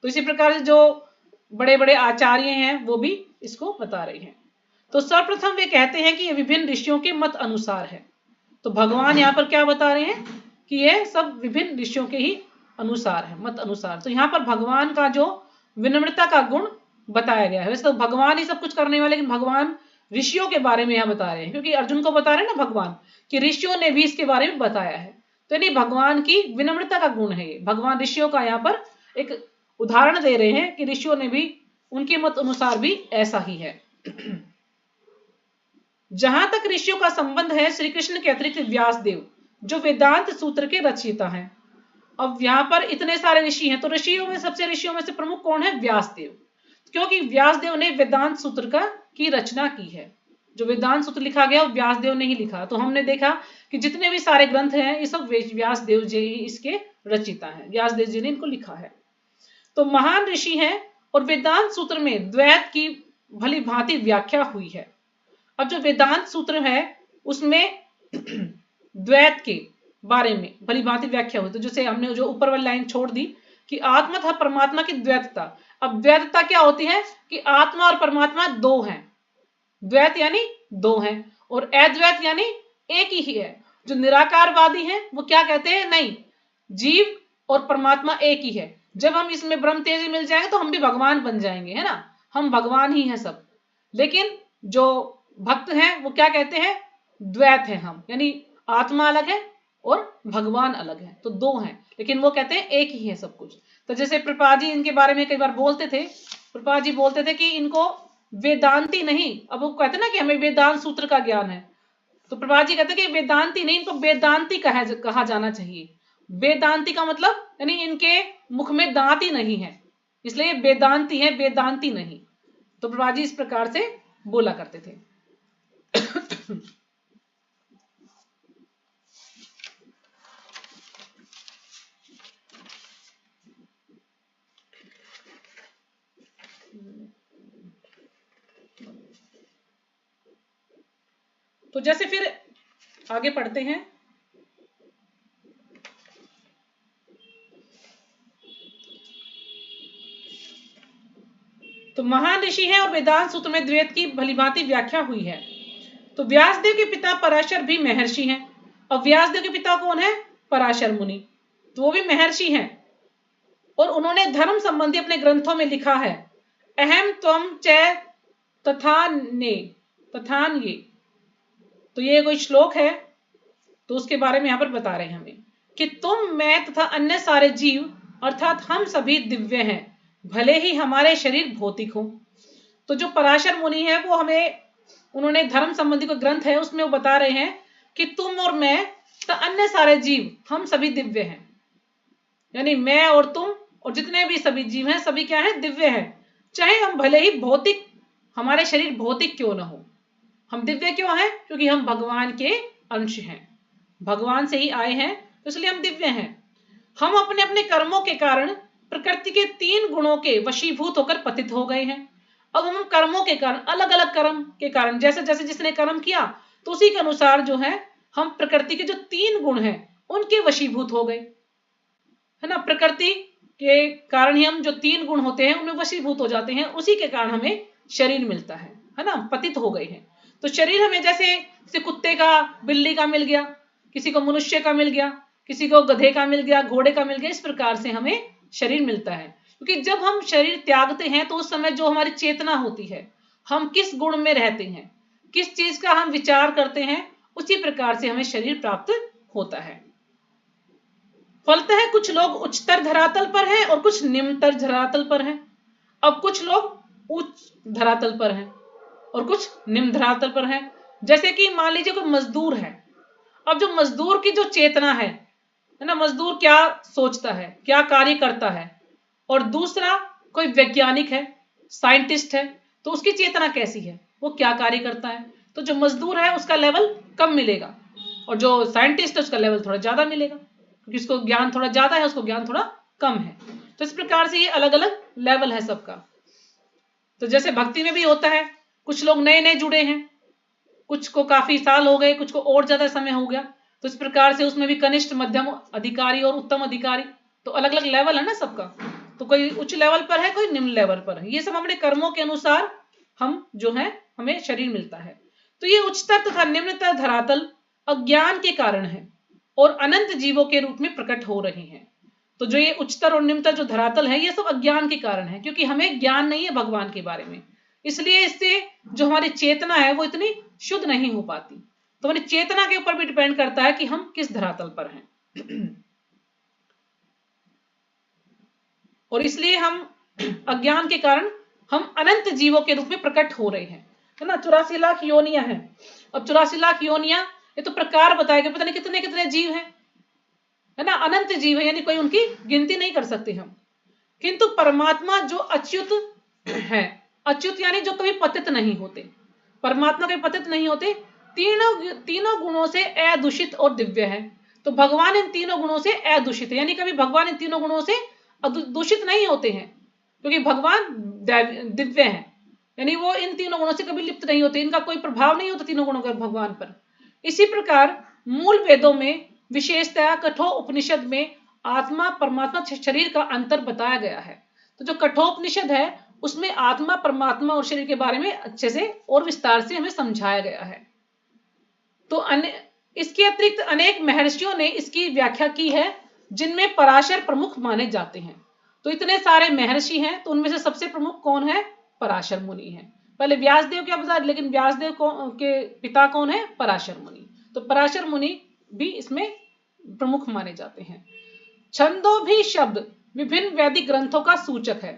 तो इसी प्रकार से जो बड़े बड़े आचार्य हैं वो भी इसको बता रहे हैं। तो सर्वप्रथम वे कहते हैं कि ये विभिन्न ऋषियों के मत अनुसार है। तो भगवान यहाँ पर क्या बता रहे हैं कि ये सब विभिन्न ऋषियों के ही अनुसार है, मत अनुसार। तो यहाँ पर भगवान का जो विनम्रता का गुण बताया गया है। वैसे तो भगवान ही सब कुछ करने वाले, लेकिन भगवान ऋषियों के बारे में यहाँ बता रहे हैं, क्योंकि अर्जुन को बता रहे हैं ना भगवान कि ऋषियों ने भी इसके बारे में बताया है। तो यानी भगवान की विनम्रता का गुण है ये। भगवान ऋषियों का यहाँ पर एक उदाहरण दे रहे हैं कि ऋषियों ने भी, उनके मत अनुसार भी ऐसा ही है। जहां तक ऋषियों का संबंध है, श्री कृष्ण के अतिरिक्त व्यासदेव जो वेदांत सूत्र के रचयिता हैं। अब यहाँ पर इतने सारे ऋषि हैं, तो ऋषियों में से प्रमुख कौन है, व्यासदेव, क्योंकि व्यासदेव ने वेदांत सूत्र की रचना की है। जो वेदांत सूत्र लिखा गया वो व्यासदेव ने ही लिखा। तो हमने देखा कि जितने भी सारे ग्रंथ हैं ये सब व्यासदेव जी इसके रचयिता हैं, व्यासदेव जी ने इनको लिखा है। तो महान ऋषि हैं और वेदांत सूत्र में द्वैत की भली भांति व्याख्या हुई है। अब जो वेदांत सूत्र है उसमें द्वैत के बारे में भली भांति व्याख्या हुई। तो जैसे हमने जो ऊपर वाली लाइन छोड़ दी कि आत्मा तथा परमात्मा की द्वैतता। अब द्वैतता क्या होती है कि आत्मा और परमात्मा दो हैं, द्वैत यानी दो हैं, और अद्वैत यानी एक ही है। जो निराकारवादी हैं वो क्या कहते हैं, नहीं, जीव और परमात्मा एक ही है। जब हम इसमें ब्रह्म तेज मिल जाएंगे तो हम भी भगवान बन जाएंगे, है ना, हम भगवान ही हैं सब। लेकिन जो भक्त हैं वो क्या कहते हैं, द्वैत है हम, यानी आत्मा अलग है और भगवान अलग है, तो दो हैं, लेकिन वो कहते हैं एक ही है सब कुछ। तो जैसे प्रभुपाद जी इनके बारे में कई बार बोलते थे, प्रभुपाद जी बोलते थे कि इनको वेदांती नहीं, अब वो कहते ना कि हमें वेदांत सूत्र का ज्ञान है, तो प्रभुपाद जी कहते हैं कि वेदांती नहीं, इनको वेदांती कहा जाना चाहिए। वेदांती का मतलब यानी इनके मुख में दांत ही नहीं है, इसलिए वेदांती है, वेदांती नहीं। तो प्रभुपाद जी इस प्रकार से बोला करते थे। तो जैसे फिर आगे पढ़ते हैं, तो महान ऋषि है और वेदांत सूत्र में द्वैत की भलीभांति व्याख्या हुई है। तो व्यासदेव के पिता पराशर भी महर्षि हैं, और व्यासदेव के पिता कौन है, पराशर मुनि, तो वो भी महर्षि हैं, और उन्होंने धर्म संबंधी अपने ग्रंथों में लिखा है, अहम त्वम च तथान्ये। तो ये कोई श्लोक है, तो उसके बारे में यहां पर बता रहे हैं हमें कि तुम, मैं तथा अन्य सारे जीव अर्थात हम सभी दिव्य हैं, भले ही हमारे शरीर भौतिक हो। तो जो पराशर मुनि है वो हमें, उन्होंने धर्म संबंधी कोई ग्रंथ है उसमें वो बता रहे हैं कि तुम और मैं तथा अन्य सारे जीव हम सभी दिव्य हैं, यानी मैं और तुम और जितने भी सभी जीव हैं सभी क्या है, दिव्य हैं, चाहे हम भले ही भौतिक, हमारे शरीर भौतिक क्यों ना हो, हम दिव्य क्यों हैं, क्योंकि हम भगवान के अंश हैं, भगवान से ही आए हैं, तो इसलिए हम दिव्य हैं। हम अपने अपने कर्मों के कारण प्रकृति के 3 गुणों के वशीभूत होकर पतित हो गए हैं। अब हम कर्मों के कारण, अलग अलग कर्म के कारण, जैसे जैसे जिसने कर्म किया तो उसी के अनुसार जो है हम प्रकृति के जो 3 गुण हैं उनके वशीभूत हो गए, है ना। प्रकृति के कारण ही हम जो 3 गुण होते हैं उनमें वशीभूत हो जाते हैं, उसी के कारण हमें शरीर मिलता है ना, पतित हो गए हैं। तो शरीर हमें जैसे कुत्ते का, बिल्ली का मिल गया, किसी को मनुष्य का मिल गया, किसी को गधे का मिल गया, घोड़े का मिल गया, इस प्रकार से हमें शरीर मिलता है। क्योंकि जब हम शरीर त्यागते हैं तो उस समय जो हमारी चेतना होती है, हम किस गुण में रहते हैं, किस चीज का हम विचार करते हैं, उसी प्रकार से हमें शरीर प्राप्त होता है। फलतः कुछ लोग उच्चतर धरातल पर हैं और कुछ निम्नतर धरातल पर हैं। अब कुछ लोग उच्च धरातल पर हैं और कुछ निम्न धरातल पर हैं। जैसे कि मान लीजिए कोई मजदूर है, अब जो मजदूर की जो चेतना है ना, मजदूर क्या सोचता है, क्या कार्य करता है, और दूसरा कोई वैज्ञानिक है, साइंटिस्ट है, तो उसकी चेतना कैसी है, वो क्या कार्य करता है। तो जो मजदूर है उसका लेवल कम मिलेगा और जो साइंटिस्ट है उसका लेवल थोड़ा ज्यादा मिलेगा, क्योंकि उसको ज्ञान थोड़ा ज्यादा है, उसको ज्ञान थोड़ा कम है। तो इस प्रकार से ये अलग अलग लेवल है सबका। तो जैसे भक्ति में भी होता है, कुछ लोग नए नए जुड़े हैं, कुछ को काफी साल हो गए, कुछ को और ज्यादा समय हो गया, तो इस प्रकार से उसमें भी कनिष्ठ, मध्यम अधिकारी और उत्तम अधिकारी, तो अलग अलग लेवल है ना सबका। तो कोई उच्च लेवल पर है, कोई निम्न लेवल पर है। ये सब अपने कर्मों के अनुसार हम जो है हमें शरीर मिलता है। तो ये उच्चतर तथा निम्नतर धरातल अज्ञान के कारण है और अनंत जीवों के रूप में प्रकट हो रहे हैं। तो जो ये उच्चतर और निम्नतर जो धरातल है ये सब अज्ञान के कारण है, क्योंकि हमें ज्ञान नहीं है भगवान के बारे में, इसलिए इससे जो हमारी चेतना है वो इतनी शुद्ध नहीं हो पाती। तो हमारी चेतना के ऊपर भी डिपेंड करता है कि हम किस धरातल पर हैं। और इसलिए हम अज्ञान के कारण हम अनंत जीवों के रूप में प्रकट हो रहे हैं, है ना। 84 लाख योनियां हैं। अब 84 लाख योनियां, ये तो प्रकार बताए गए, पता नहीं कितने कितने जीव हैं, है ना, अनंत जीव है, यानी कोई उनकी गिनती नहीं कर सकते हम। किंतु परमात्मा जो अच्युत है, अच्युत यानी जो कभी पतित नहीं होते, परमात्मा कभी पतित नहीं होते, तीनों गुणों से अदूषित और दिव्य है। तो भगवान इन तीनों गुणों से अदूषित है, यानी कभी भगवान इन तीनों गुणों से दूषित नहीं होते हैं, क्योंकि भगवान दिव्य है, यानी वो इन तीनों गुणों से कभी लिप्त नहीं होते, इनका कोई प्रभाव नहीं होता तीनों गुणों का भगवान पर। इसी प्रकार मूल वेदों में, विशेषतया कठोर उपनिषद में आत्मा परमात्मा शरीर का अंतर बताया गया है। तो जो कठोपनिषद है उसमें आत्मा परमात्मा और शरीर के बारे में अच्छे से और विस्तार से हमें समझाया गया है। तो इसके अतिरिक्त अनेक महर्षियों ने इसकी व्याख्या की है, जिनमें पराशर प्रमुख माने जाते हैं। तो इतने सारे महर्षि हैं, तो उनमें से सबसे प्रमुख कौन है, पराशर मुनि है। पहले व्यासदेव क्या बता, लेकिन व्यासदेव के पिता कौन है, पराशर मुनि। तो पराशर मुनि भी इसमें प्रमुख माने जाते हैं। छंदोभी शब्द विभिन्न वैदिक ग्रंथों का सूचक है।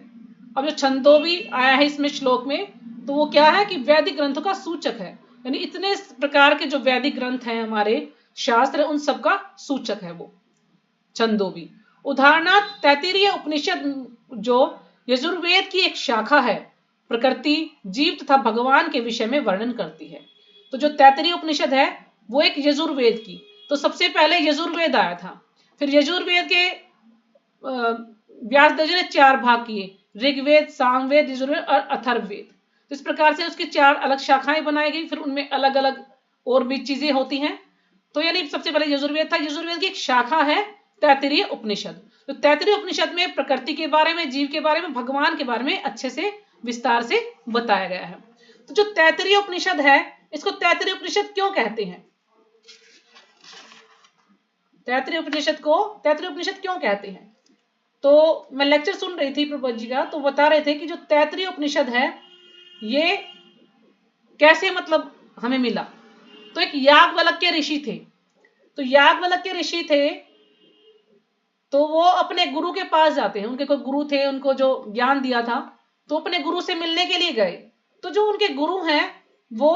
अब जो छंदोभी आया है इसमें श्लोक में, तो वो क्या है कि वैदिक ग्रंथों का सूचक है, यानी इतने प्रकार के जो वैदिक ग्रंथ हैं हमारे शास्त्र, उन सबका सूचक है वो छंदोभी। उदाहरणार्थ तैत्तिरीय उपनिषद जो यजुर्वेद की एक शाखा है, प्रकृति, जीव तथा भगवान के विषय में वर्णन करती है। तो जो तैत्तिरीय उपनिषद है वो एक यजुर्वेद की, तो सबसे पहले यजुर्वेद आया था, फिर यजुर्वेद के व्यासदेव जी ने 4 भाग किए, ऋग्वेद, सामवेद, यजुर्वेद और अथर्ववेद। इस प्रकार से उसकी 4 अलग शाखाएं बनाई गई, फिर उनमें अलग अलग और भी चीजें होती हैं। तो यानी सबसे पहले यजुर्वेद था, यजुर्वेद की एक शाखा है तैत्तिरीय उपनिषद। तो तैत्तिरीय उपनिषद में प्रकृति के बारे में, जीव के बारे में, भगवान के बारे में अच्छे से विस्तार से बताया गया है। तो जो तैत्तिरीय उपनिषद है, इसको तैत्तिरीय उपनिषद क्यों कहते हैं, तैत्तिरीय उपनिषद को तैत्तिरीय उपनिषद क्यों कहते हैं? तो मैं लेक्चर सुन रही थी प्रभु जी का, तो बता रहे थे कि जो तैत्तिरीय उपनिषद है ये कैसे मतलब हमें मिला। तो एक याज्ञवल्क्य ऋषि थे, तो याज्ञवल्क्य ऋषि थे तो वो अपने गुरु के पास जाते हैं, उनके कोई गुरु थे, उनको जो ज्ञान दिया था, तो अपने गुरु से मिलने के लिए गए। तो जो उनके गुरु हैं वो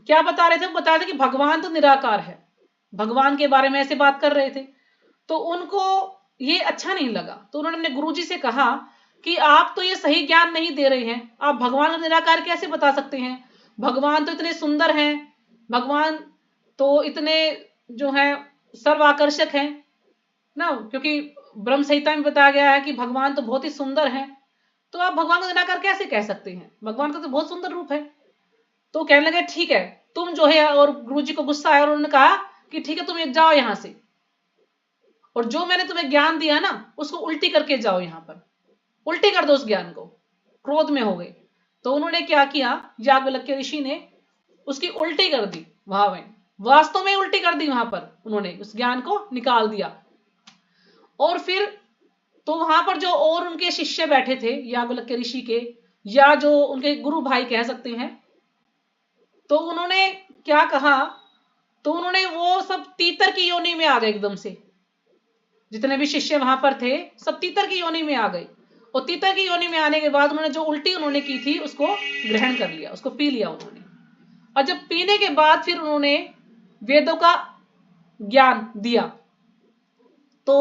क्या बता रहे थे, वो बता रहे थे कि भगवान तो निराकार है, भगवान के बारे में ऐसे बात कर रहे थे। तो उनको ये अच्छा नहीं लगा, तो उन्होंने अपने गुरुजी से कहा कि आप तो ये सही ज्ञान नहीं दे रहे हैं, आप भगवान को निराकार कैसे बता सकते हैं, भगवान तो इतने सुंदर हैं, भगवान तो इतने जो है सर्वाकर्षक हैं ना, क्योंकि ब्रह्म संहिता में बताया गया है कि भगवान तो बहुत ही सुंदर हैं, तो आप भगवान को निराकार कैसे कह सकते हैं, भगवान का तो बहुत सुंदर रूप है। तो कहने लगे ठीक है तुम जो है, और गुरुजी को गुस्सा आया और उन्होंने कहा कि ठीक है तुम जाओ यहां से, और जो मैंने तुम्हें ज्ञान दिया ना उसको उल्टी करके जाओ, यहां पर उल्टी कर दो उस ज्ञान को। क्रोध में हो गए, तो उन्होंने क्या किया, याज्ञवल्क्य ऋषि ने उसकी उल्टी कर दी, वहां में वास्तव में उल्टी कर दी, वहां पर उन्होंने उस ज्ञान को निकाल दिया। और फिर तो वहां पर जो और उनके शिष्य बैठे थे याज्ञवल्क्य ऋषि के, या जो उनके गुरु भाई कह सकते हैं, तो उन्होंने क्या कहा, तो उन्होंने वो सब तीतर की योनि में आ गए एकदम से, जितने भी शिष्य वहां पर थे सब तीतर की योनि में आ गए, और तीतर की योनि में आने के बाद उन्होंने जो उल्टी उन्होंने की थी उसको ग्रहण कर लिया, उसको पी लिया उन्होंने। और जब पीने के बाद फिर उन्होंने वेदों का ज्ञान दिया, तो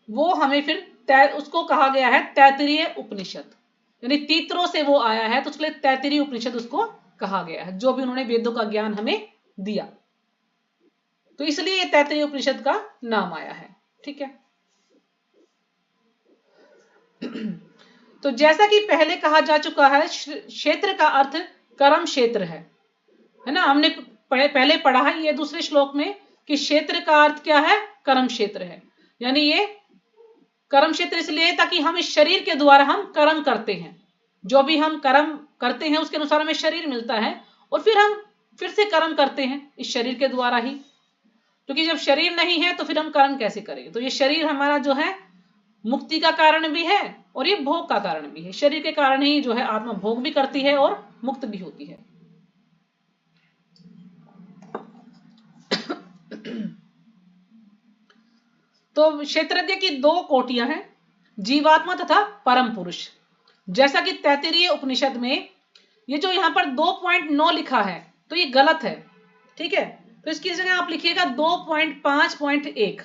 वो हमें फिर उसको कहा गया है तैत्तिरीय उपनिषद, यानी तीतरों से वो आया है, तो उसके लिए तैत्तिरीय उपनिषद उसको कहा गया है, जो भी उन्होंने वेदों का ज्ञान हमें दिया, तो इसलिए ये तैत्तिरीय उपनिषद का नाम आया है। ठीक है, तो जैसा कि पहले कहा जा चुका है, क्षेत्र का अर्थ कर्म क्षेत्र है ना, हमने पहले पढ़ा है ये दूसरे श्लोक में कि क्षेत्र का अर्थ क्या है, कर्म क्षेत्र है, यानी ये कर्म क्षेत्र इसलिए ताकि हम इस शरीर के द्वारा हम कर्म करते हैं, जो भी हम कर्म करते हैं उसके अनुसार हमें शरीर मिलता है, और फिर हम फिर से कर्म करते हैं इस शरीर के द्वारा ही, क्योंकि जब शरीर नहीं है तो फिर हम कर्म कैसे करेंगे। तो ये शरीर हमारा जो है मुक्ति का कारण भी है और ये भोग का कारण भी है, शरीर के कारण ही जो है आत्मा भोग भी करती है और मुक्त भी होती है। तो क्षेत्रज्ञ की 2 कोटियां हैं, जीवात्मा तथा परम पुरुष। जैसा कि तैत्तिरीय उपनिषद में ये जो यहां पर 2.9 लिखा है तो ये गलत है, ठीक है, तो इसकी जगह आप लिखिएगा 2.5.1,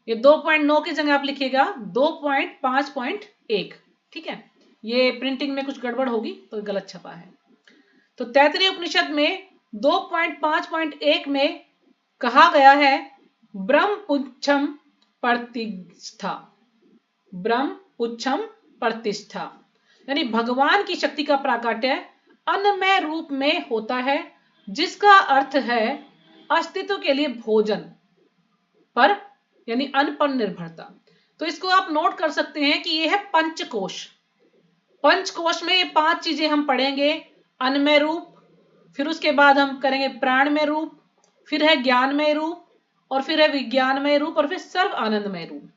ये 2.9 की जगह आप लिखिएगा 2.5.1, ठीक है, ये प्रिंटिंग में कुछ गड़बड़ होगी तो गलत छपा है। तो तैत्तिरीय उपनिषद में 2.5.1 में कहा गया है ब्रह्म पुच्छम प्रतिष्ठा, ब्रह्म पुच्छम प्रतिष्ठा, यानी भगवान की शक्ति का प्राकट्य अन्नमय रूप में होता है, जिसका अर्थ है अस्तित्व के लिए भोजन पर, यानी अन्न पर निर्भरता। तो इसको आप नोट कर सकते हैं कि यह है पंचकोश। पंचकोश में ये 5 चीजें हम पढ़ेंगे, अन्नमय रूप, फिर उसके बाद हम करेंगे प्राणमय रूप, फिर है ज्ञानमय रूप, और फिर है विज्ञानमय रूप, और फिर सर्व आनंदमय रूप।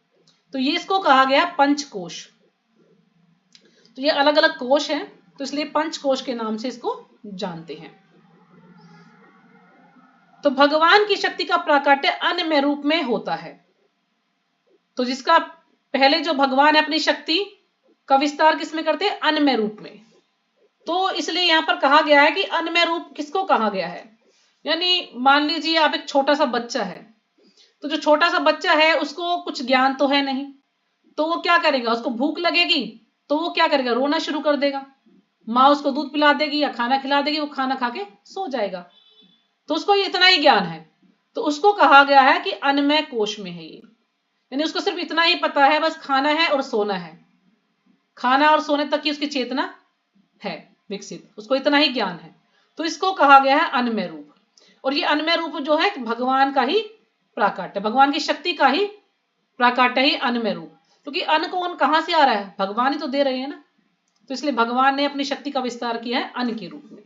तो ये इसको कहा गया पंचकोश। तो ये अलग अलग कोश हैं, तो इसलिए पंचकोश के नाम से इसको जानते हैं। तो भगवान की शक्ति का प्राकट्य अन्नमय रूप में होता है। तो जिसका पहले जो भगवान है अपनी शक्ति का विस्तार किसमें करते हैं? अन्नमय रूप में। तो इसलिए यहां पर कहा गया है कि अन्नमय रूप किसको कहा गया है, यानी मान लीजिए आप एक छोटा सा बच्चा है, तो जो छोटा सा बच्चा है उसको कुछ ज्ञान तो है नहीं, तो वो क्या करेगा? उसको भूख लगेगी तो वो क्या करेगा? रोना शुरू कर देगा। माँ उसको दूध पिला देगी या खाना खिला देगी, वो खाना खा के सो जाएगा। तो उसको इतना ही ज्ञान है, तो उसको कहा गया है कि अन्नमय कोश में है ये, यानी उसको सिर्फ इतना ही पता है, बस खाना है और सोना है, खाना और सोने तक की उसकी चेतना है विकसित, उसको इतना ही ज्ञान है। तो इसको कहा गया है अन्नमय रूप। और ये अन्नमय रूप जो है भगवान का ही प्राकट्य, भगवान की शक्ति का ही प्राकट्य ही अन्नमय रूप, क्योंकि अन्न कौन कहां से आ रहा है? भगवान ही तो दे रहे हैं ना। तो इसलिए भगवान ने अपनी शक्ति का विस्तार किया है अन्न के रूप में।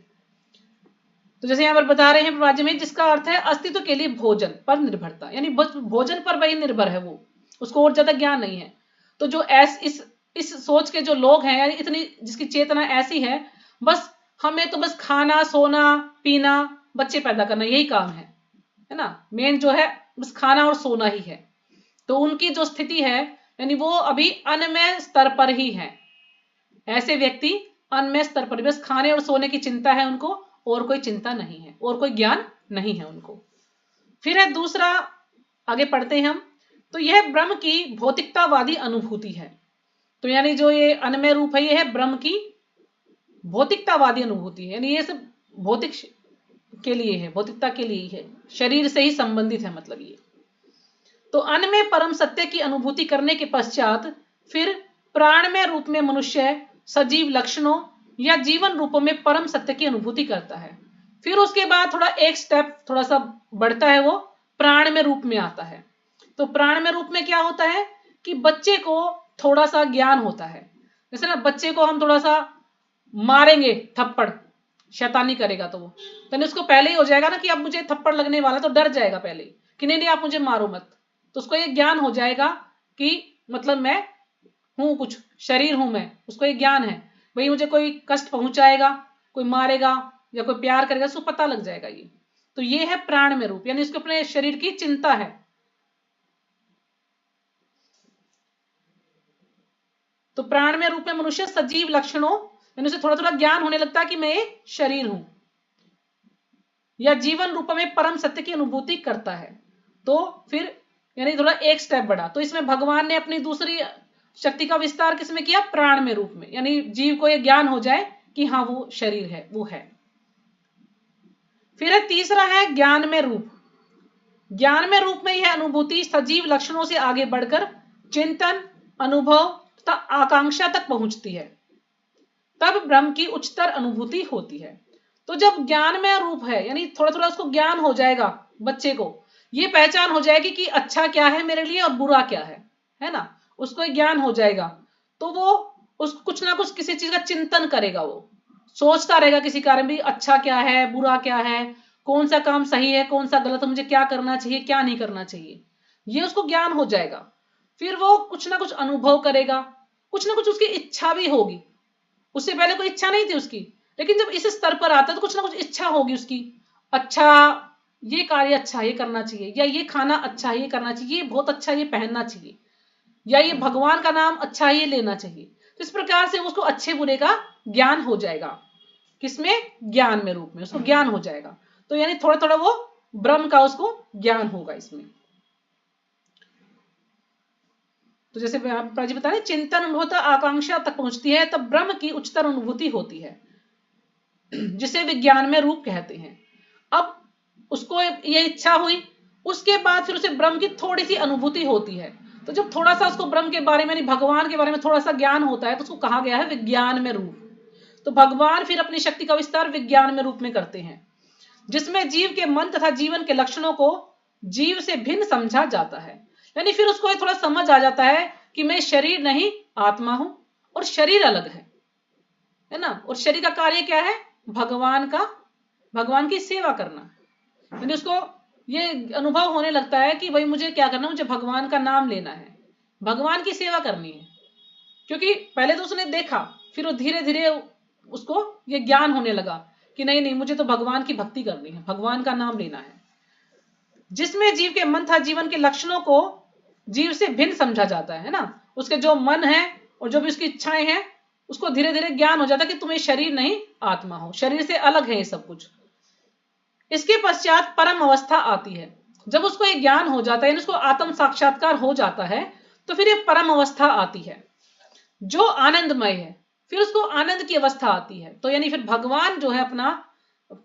तो जैसे यहां पर बता रहे हैं राज्य में, जिसका अर्थ है अस्तित्व के लिए भोजन पर निर्भरता, यानी भोजन पर वही निर्भर है, वो उसको और ज्यादा ज्ञान नहीं है। तो जो इस सोच के जो लोग हैं, यानी इतनी जिसकी चेतना ऐसी है, बस हमें तो बस खाना सोना पीना बच्चे पैदा करना यही काम है ना, मेन जो है बस खाना और सोना ही है। तो उनकी जो स्थिति है यानी वो अभी अन्नमय स्तर पर ही है। ऐसे व्यक्ति अन्नमय स्तर पर बस खाने और सोने की चिंता है उनको, और कोई चिंता नहीं है, और कोई ज्ञान नहीं है उनको। फिर है दूसरा, आगे पढ़ते हैं हम। तो यह ब्रह्म की भौतिकतावादी अनुभूति है। तो यानी जो ये अन्नमय रूप है, ये है ब्रह्म की भौतिकतावादी अनुभूति है, यानी ये सब भौतिक के लिए है, भौतिकता के लिए ही है, शरीर से ही संबंधित है मतलब ये। तो अन्न में परम सत्य की अनुभूति करने के पश्चात फिर प्राणमय रूप में मनुष्य सजीव लक्षणों या जीवन रूपों में परम सत्य की अनुभूति करता है। फिर उसके बाद थोड़ा एक स्टेप थोड़ा सा बढ़ता है, वो प्राणमय रूप में आता है। तो प्राणमय रूप में क्या होता है कि बच्चे को थोड़ा सा ज्ञान होता है। जैसे ना बच्चे को हम थोड़ा सा मारेंगे थप्पड़, शैतानी करेगा तो वो तो उसको पहले ही हो जाएगा ना कि अब मुझे थप्पड़ लगने वाला, तो डर जाएगा पहले कि नहीं नहीं आप मुझे मारो मत। तो उसको ये ज्ञान हो जाएगा कि मतलब मैं हूं, कुछ शरीर हूं मैं, उसको ये ज्ञान है भाई मुझे कोई कष्ट पहुंचाएगा, कोई मारेगा या कोई प्यार करेगा, उसको पता लग जाएगा ये। तो ये है प्राण में रूप, यानी उसको अपने शरीर की चिंता है। तो प्राण में रूप में मनुष्य सजीव लक्षणों, यानी उसे थोड़ा थोड़ा ज्ञान होने लगता है कि मैं ये शरीर हूं, या जीवन रूप में परम सत्य की अनुभूति करता है। तो फिर यानी थोड़ा एक स्टेप बढ़ा। तो इसमें भगवान ने अपनी दूसरी शक्ति का विस्तार किसमें किया? प्राण में रूप में, यानी जीव को यह ज्ञान हो जाए कि हाँ वो शरीर है, वो है। फिर है तीसरा है ज्ञान में रूप। ज्ञान में रूप में यह अनुभूति सजीव लक्षणों से आगे बढ़कर चिंतन अनुभव तथा आकांक्षा तक पहुंचती है, तब ब्रह्म की उच्चतर अनुभूति होती है। तो जब ज्ञान में रूप है, यानी थोड़ा थोड़ा उसको ज्ञान हो जाएगा, बच्चे को ये पहचान हो जाएगी कि अच्छा क्या है मेरे लिए और बुरा क्या है ना, उसको ज्ञान हो जाएगा। तो वो उस कुछ ना कुछ किसी चीज का चिंतन करेगा, वो सोचता रहेगा किसी कार्य में अच्छा क्या है बुरा क्या है, कौन सा काम सही है कौन सा गलत है, मुझे क्या करना चाहिए क्या नहीं करना चाहिए, ये उसको ज्ञान हो जाएगा। फिर वो कुछ ना कुछ अनुभव करेगा, कुछ ना कुछ उसकी इच्छा भी होगी। उससे पहले कोई इच्छा नहीं थी उसकी, लेकिन जब इस स्तर पर आता है तो कुछ ना कुछ इच्छा होगी उसकी, अच्छा ये कार्य अच्छा ये करना चाहिए, या ये खाना अच्छा ये करना चाहिए, ये बहुत अच्छा ये पहनना चाहिए, या ये भगवान का नाम अच्छा ये लेना चाहिए। तो इस प्रकार से उसको अच्छे बुरे का ज्ञान हो जाएगा। किसमें? ज्ञान में रूप में उसको ज्ञान हो जाएगा। तो यानी थोड़ा थोड़ा वो ब्रह्म का उसको ज्ञान होगा इसमें। तो जैसे जी बता रहे चिंतन अनुभूति आकांक्षा तक पहुंचती है, तब ब्रह्म की उच्चतर अनुभूति होती है, जिसे विज्ञान में रूप कहते हैं। अब उसको ये इच्छा हुई, उसके बाद फिर उसे ब्रह्म की थोड़ी सी अनुभूति होती है। तो जब थोड़ा सा उसको ब्रह्म के बारे में भगवान के बारे में थोड़ा सा ज्ञान होता है, तो उसको कहा गया है विज्ञान में रूप। तो भगवान फिर अपनी शक्ति का विस्तार विज्ञान में रूप में करते हैं, जिसमें जीव के मन तथा जीवन के लक्षणों को जीव से भिन्न समझा जाता है। यानी फिर उसको थोड़ा समझ आ जाता है कि मैं शरीर नहीं आत्मा हूं, और शरीर अलग है ना, और शरीर का कार्य क्या है? भगवान की सेवा करना। यानी उसको ये अनुभव होने लगता है कि भाई मुझे क्या करना है, मुझे भगवान का नाम लेना है, भगवान की सेवा करनी है। क्योंकि पहले तो उसने देखा, फिर वो धीरे धीरे उसको ये ज्ञान होने लगा कि नहीं नहीं, मुझे तो भगवान की भक्ति करनी है, भगवान का नाम लेना है। जिसमें जीव के मन तथा जीवन के लक्षणों को जीव से भिन्न समझा जाता है ना, उसके जो मन है और जो भी उसकी इच्छाएं हैं, उसको धीरे धीरे ज्ञान हो जाता है कि तुम्हें शरीर नहीं आत्मा हो, शरीर से अलग है ये सब कुछ। इसके पश्चात परम अवस्था आती है। जब उसको ये ज्ञान हो जाता है, उसको आत्म साक्षात्कार हो जाता है, तो फिर ये परम अवस्था आती है जो आनंदमय है। फिर उसको आनंद की अवस्था आती है। तो यानी फिर भगवान जो है अपना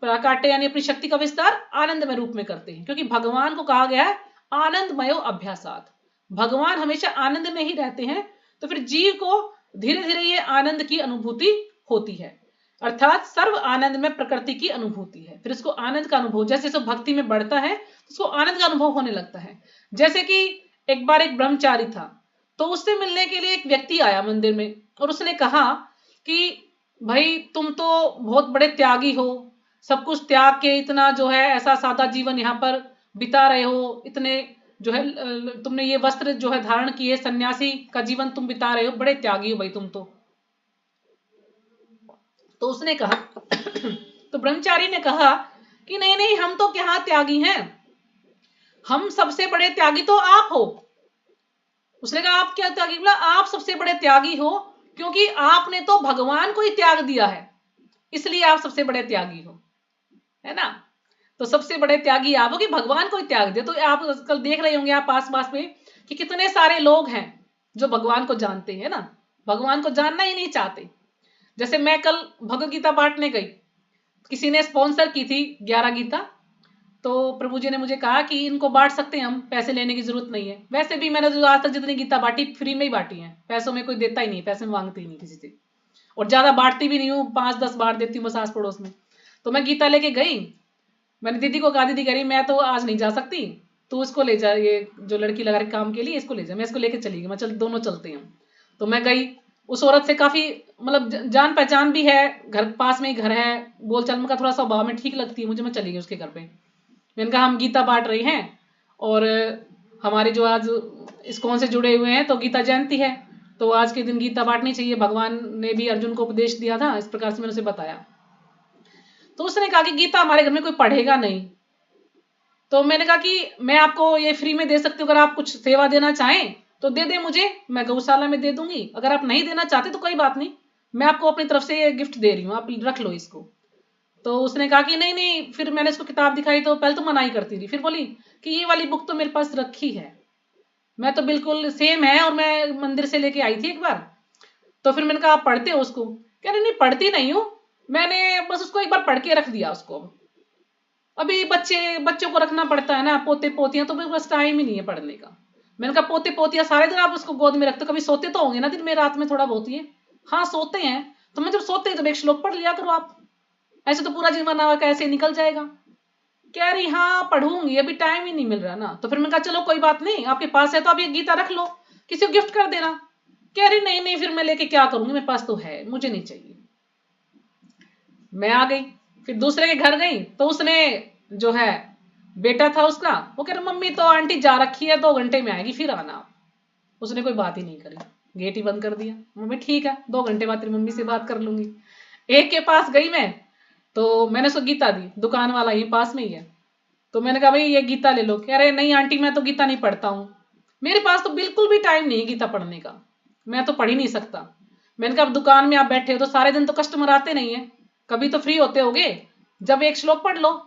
प्राकाट्य यानी अपनी शक्ति का विस्तार आनंदमय रूप में करते हैं, क्योंकि भगवान को कहा गया है आनंदमयो अभ्यासात, भगवान हमेशा आनंद में ही रहते हैं। तो फिर जीव को धीरे धीरे ये आनंद की अनुभूति होती है, अर्थात सर्व आनंद में प्रकृति की अनुभूति है। फिर इसको आनंद का अनुभव, जैसे जैसे भक्ति में बढ़ता है उसको आनंद का अनुभव होने लगता है। जैसे कि एक बार एक ब्रह्मचारी था, तो उससे मिलने के लिए एक व्यक्ति आया मंदिर में और उसने कहा कि भाई तुम तो बहुत बड़े त्यागी हो, सब कुछ त्याग के इतना जो है ऐसा सादा जीवन यहाँ पर बिता रहे हो, इतने जो है तुमने ये वस्त्र जो है धारण किए, सन्यासी का जीवन तुम बिता रहे हो, बड़े त्यागी हो भाई तुम तो उसने कहा तो ब्रह्मचारी ने कहा कि नहीं नहीं, हम तो क्या त्यागी हैं, हम सबसे बड़े त्यागी तो आप हो। उसने कहा आप क्या त्यागी? बोला आप सबसे बड़े त्यागी हो, क्योंकि आपने तो भगवान को ही त्याग दिया है, इसलिए आप सबसे बड़े त्यागी हो, है ना। तो सबसे बड़े त्यागी आप हो कि भगवान को ही त्याग दिया। तो आप कल देख रहे होंगे आप आस पास में कि कितने सारे लोग हैं जो भगवान को जानते हैं ना, भगवान को जानना ही नहीं चाहते। जैसे मैं कल भगवत गीता बांटने गई, किसी ने स्पॉन्सर की थी 11 गीता, तो प्रभु जी ने मुझे कहा कि इनको बांट सकते हैं हम, पैसे लेने की जरूरत नहीं है। वैसे भी मैंने जो आज तक जितनी गीता बांटी फ्री में ही बांटी है, पैसों में कोई देता ही नहीं, पैसे में मांगती ही नहीं किसी से, और ज्यादा बांटती भी नहीं हूँ, 5-10 बांट देती हूँ बस आस पड़ोस में। तो मैं गीता लेके गई, मैंने दीदी को कहा दीदी कह रही मैं तो आज नहीं जा सकती, तू इसको ले जा, ये जो लड़की लगा रही काम के लिए इसको ले जा। मैं इसको लेके चली गई, मैं चल दोनों चलते हैं। तो मैं गई, उस औरत से काफी मतलब जान पहचान भी है, घर पास में ही घर है, बोलचाल का थोड़ा स्वभाव में ठीक लगती है मुझे। मैं चली गई उसके घर पे, मैंने कहा हम गीता बांट रहे हैं और हमारे जो आज इस्कॉन से जुड़े हुए हैं तो गीता जयंती है, तो आज के दिन गीता बांटनी चाहिए, भगवान ने भी अर्जुन को उपदेश दिया था, इस प्रकार से मैंने उसे बताया। तो उसने कहा कि गीता हमारे घर में कोई पढ़ेगा नहीं। तो मैंने कहा कि मैं आपको ये फ्री में दे सकती हूँ, अगर आप कुछ सेवा देना चाहें तो दे दे मुझे, मैं गौशाला में दे दूंगी। अगर आप नहीं देना चाहते तो कोई बात नहीं, मैं आपको अपनी तरफ से ये गिफ्ट दे रही हूँ, आप रख लो इसको। तो उसने कहा कि नहीं नहीं, फिर मैंने उसको किताब दिखाई तो पहले तो मना ही करती थी, फिर बोली कि ये वाली बुक तो मेरे पास रखी है, मैं तो बिल्कुल सेम है और मैं मंदिर से लेके आई थी एक बार। तो फिर मैंने कहा आप पढ़ते हो उसको? कह रही नहीं पढ़ती नहीं हूँ, मैंने बस उसको एक बार पढ़ के रख दिया उसको। अभी बच्चों को रखना पड़ता है ना, पोते पोतियां, तो मेरे पास टाइम ही नहीं है पढ़ने का। मैंने कहा पोते पोतियां सारे दिन आप उसको गोद में रखते हो, कभी सोते तो होंगे ना दिन में रात में थोड़ा बहुत ही? हाँ सोते हैं, तो मैं जब सोते हैं तो एक श्लोक पढ़ लिया करो आप, ऐसे तो पूरा जीवन आपका ऐसे निकल जाएगा। कह रही हाँ पढ़ूंगी, अभी टाइम ही नहीं मिल रहा ना। तो फिर मैंने कहा चलो कोई बात नहीं, आपके पास है तो आप ये गीता रख लो, किसी को गिफ्ट कर देना। कह रही नहीं नहीं, फिर मैं लेके क्या करूंगी, मेरे पास तो है, मुझे नहीं चाहिए। मैं आ गई, फिर दूसरे के घर गई, तो उसने जो है बेटा था उसका, वो कह रहा मम्मी तो आंटी जा रखी है, 2 घंटे में आएगी फिर आना। उसने कोई बात ही नहीं करी, गेट ही बंद कर दिया। मम्मी ठीक है, 2 घंटे बाद तेरी मम्मी से बात कर लूंगी। एक के पास गई मैं, तो मैंने उसको गीता दी, दुकान वाला ही पास में ही है, तो मैंने कहा भाई ये गीता ले लो। कह रहे नहीं आंटी मैं तो गीता नहीं पढ़ता हूँ, मेरे पास तो बिल्कुल भी टाइम नहीं है गीता पढ़ने का, मैं तो पढ़ ही नहीं सकता। मैंने कहा अब दुकान में आप बैठे हो तो सारे दिन तो कस्टमर आते नहीं है, कभी तो फ्री होते होगे, जब एक श्लोक पढ़ लो।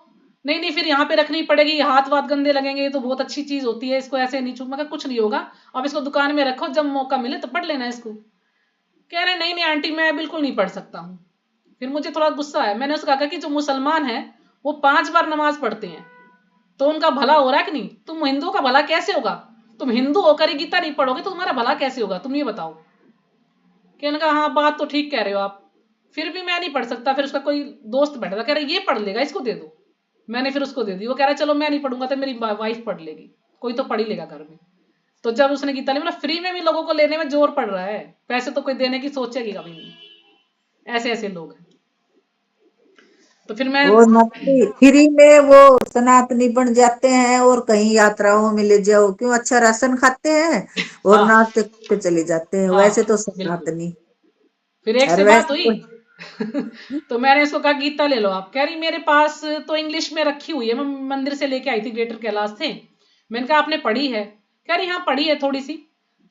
नहीं नहीं फिर यहाँ पे रखनी पड़ेगी, हाथ वाथ गंदे लगेंगे, ये तो बहुत अच्छी चीज होती है, इसको ऐसे नहीं छू। मैं कहा कुछ नहीं होगा, अब इसको दुकान में रखो, जब मौका मिले तो पढ़ लेना इसको। कह रहे नहीं नहीं आंटी मैं बिल्कुल नहीं पढ़ सकता हूँ। फिर मुझे थोड़ा गुस्सा आया, मैंने उसको कहा कि जो मुसलमान है वो 5 बार नमाज पढ़ते हैं तो उनका भला हो रहा है कि नहीं, तुम हिंदुओं का भला कैसे होगा? तुम हिंदू होकर ही गीता नहीं पढ़ोगे तो तुम्हारा भला कैसे होगा, तुम ये बताओ। कहने का हाँ बात तो ठीक कह रहे हो आप, फिर भी मैं नहीं पढ़ सकता। फिर उसका कोई दोस्त बैठा था, कह रहा ये पढ़ लेगा, इसको दे दो। मैंने फिर उसको दे दी, वो कह रहा चलो मैं नहीं पढ़ूंगा तो मेरी वाइफ पढ़ लेगी, कोई तो पढ़ ही लेगा घर में। तो जब उसने गीता ली, मतलब फ्री में भी लोगों को लेने में जोर पड़ रहा है, पैसे तो कोई देने की सोचेगी कभी नहीं, ऐसे ऐसे लोग हैं। तो फिर मैं वो फ्री में वो सनातनी बन जाते हैं और कहीं यात्राओं में ले जाओ, क्यों अच्छा राशन खाते हैं और हाँ नाचते कूदते चले जाते हैं, हाँ वैसे तो बिल्कुल। सनातनी। फिर एक और से बात वैसे हुई तो मैंने इसको कहा गीता ले लो आप। कह रही मेरे पास तो इंग्लिश में रखी हुई है, मैं मंदिर से लेके आई थी, ग्रेटर कैलाश से। मैंने कहा आपने पढ़ी है? कह रही हाँ पढ़ी है थोड़ी सी।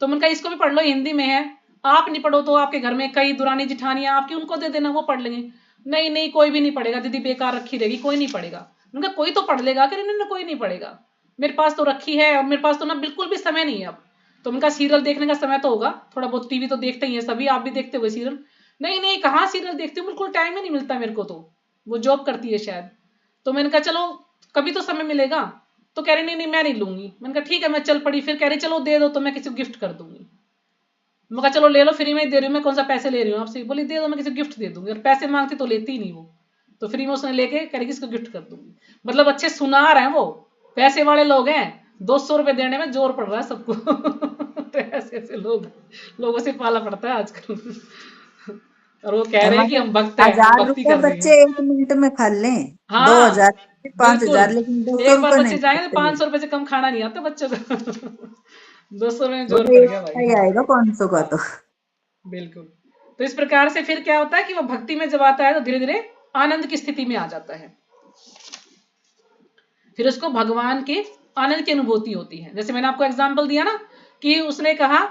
तो मैंने कहा इसको भी पढ़ लो, हिंदी में है। आप नहीं पढ़ो तो आपके घर में कई दुरानी जिठानियां आपकी, उनको दे देना, वो पढ़ लेंगे। नहीं नहीं कोई भी नहीं पढ़ेगा दीदी, बेकार रखी रहेगी, कोई नहीं पढ़ेगा। मैंने कहा कोई तो पढ़ लेगा। कह रही नहीं कोई नहीं पढ़ेगा, मेरे पास तो रखी है और मेरे पास तो ना बिल्कुल भी समय नहीं है अब। तो उनका सीरियल देखने का समय तो होगा, थोड़ा बहुत टीवी तो देखते ही है सभी, आप भी देखते हुए सीरियल? नहीं नहीं कहाँ सीरियल देखती हूँ, बिल्कुल टाइम ही नहीं मिलता मेरे को, तो वो जॉब करती है शायद। तो मैंने कहा चलो कभी तो समय मिलेगा। तो कह रही नहीं नहीं मैं नहीं लूंगी। मैंने कहा ठीक है, मैं चल पड़ी। फिर कह रही चलो दे दो तो मैं किसी को गिफ्ट कर दूंगी। मैं कहा चलो ले लो, फ्री में दे रही हूँ मैं, कौन सा पैसे ले रही हूँ आपसे। बोली दे दो मैं किसी गिफ्ट दे दूंगी। और पैसे मांगती तो लेती ही नहीं वो, तो फ्री में उसने लेके कह रही किसको गिफ्ट कर दूंगी। मतलब अच्छे सुनार हैं वो, पैसे वाले लोग हैं, 200 रुपए देने में जोर पड़ रहा है सबको। तो ऐसे ऐसे लोगों से पाला पड़ता है आजकल। और वो कह रहे हैं कि हम भक्त हैं, हम 1000 भक्ति रुपए कर रहे बच्चे हैं। 1 मिनट में खा लें, हाँ 2000 बिल्कुल, 5000, लेकिन 200 एक बार रुपए नहीं बच्चे जाएंगे तो खाते। 500 रुपए से कम खाना नहीं आता बच्चों को। 200 में वो जोर तो पड़ एक गया का भाई। ही आएगा 500 का तो। बिल्कुल। तो इस प्रकार से फिर क्या होता है कि वो भक्ति में जब आता है तो धीरे धीरे आनंद की स्थिति में आ जाता है। फिर उसको भगवान के आनंद की अनुभूति होती है। जैसे मैंने आपको एग्जाम्पल दिया ना कि उसने कहा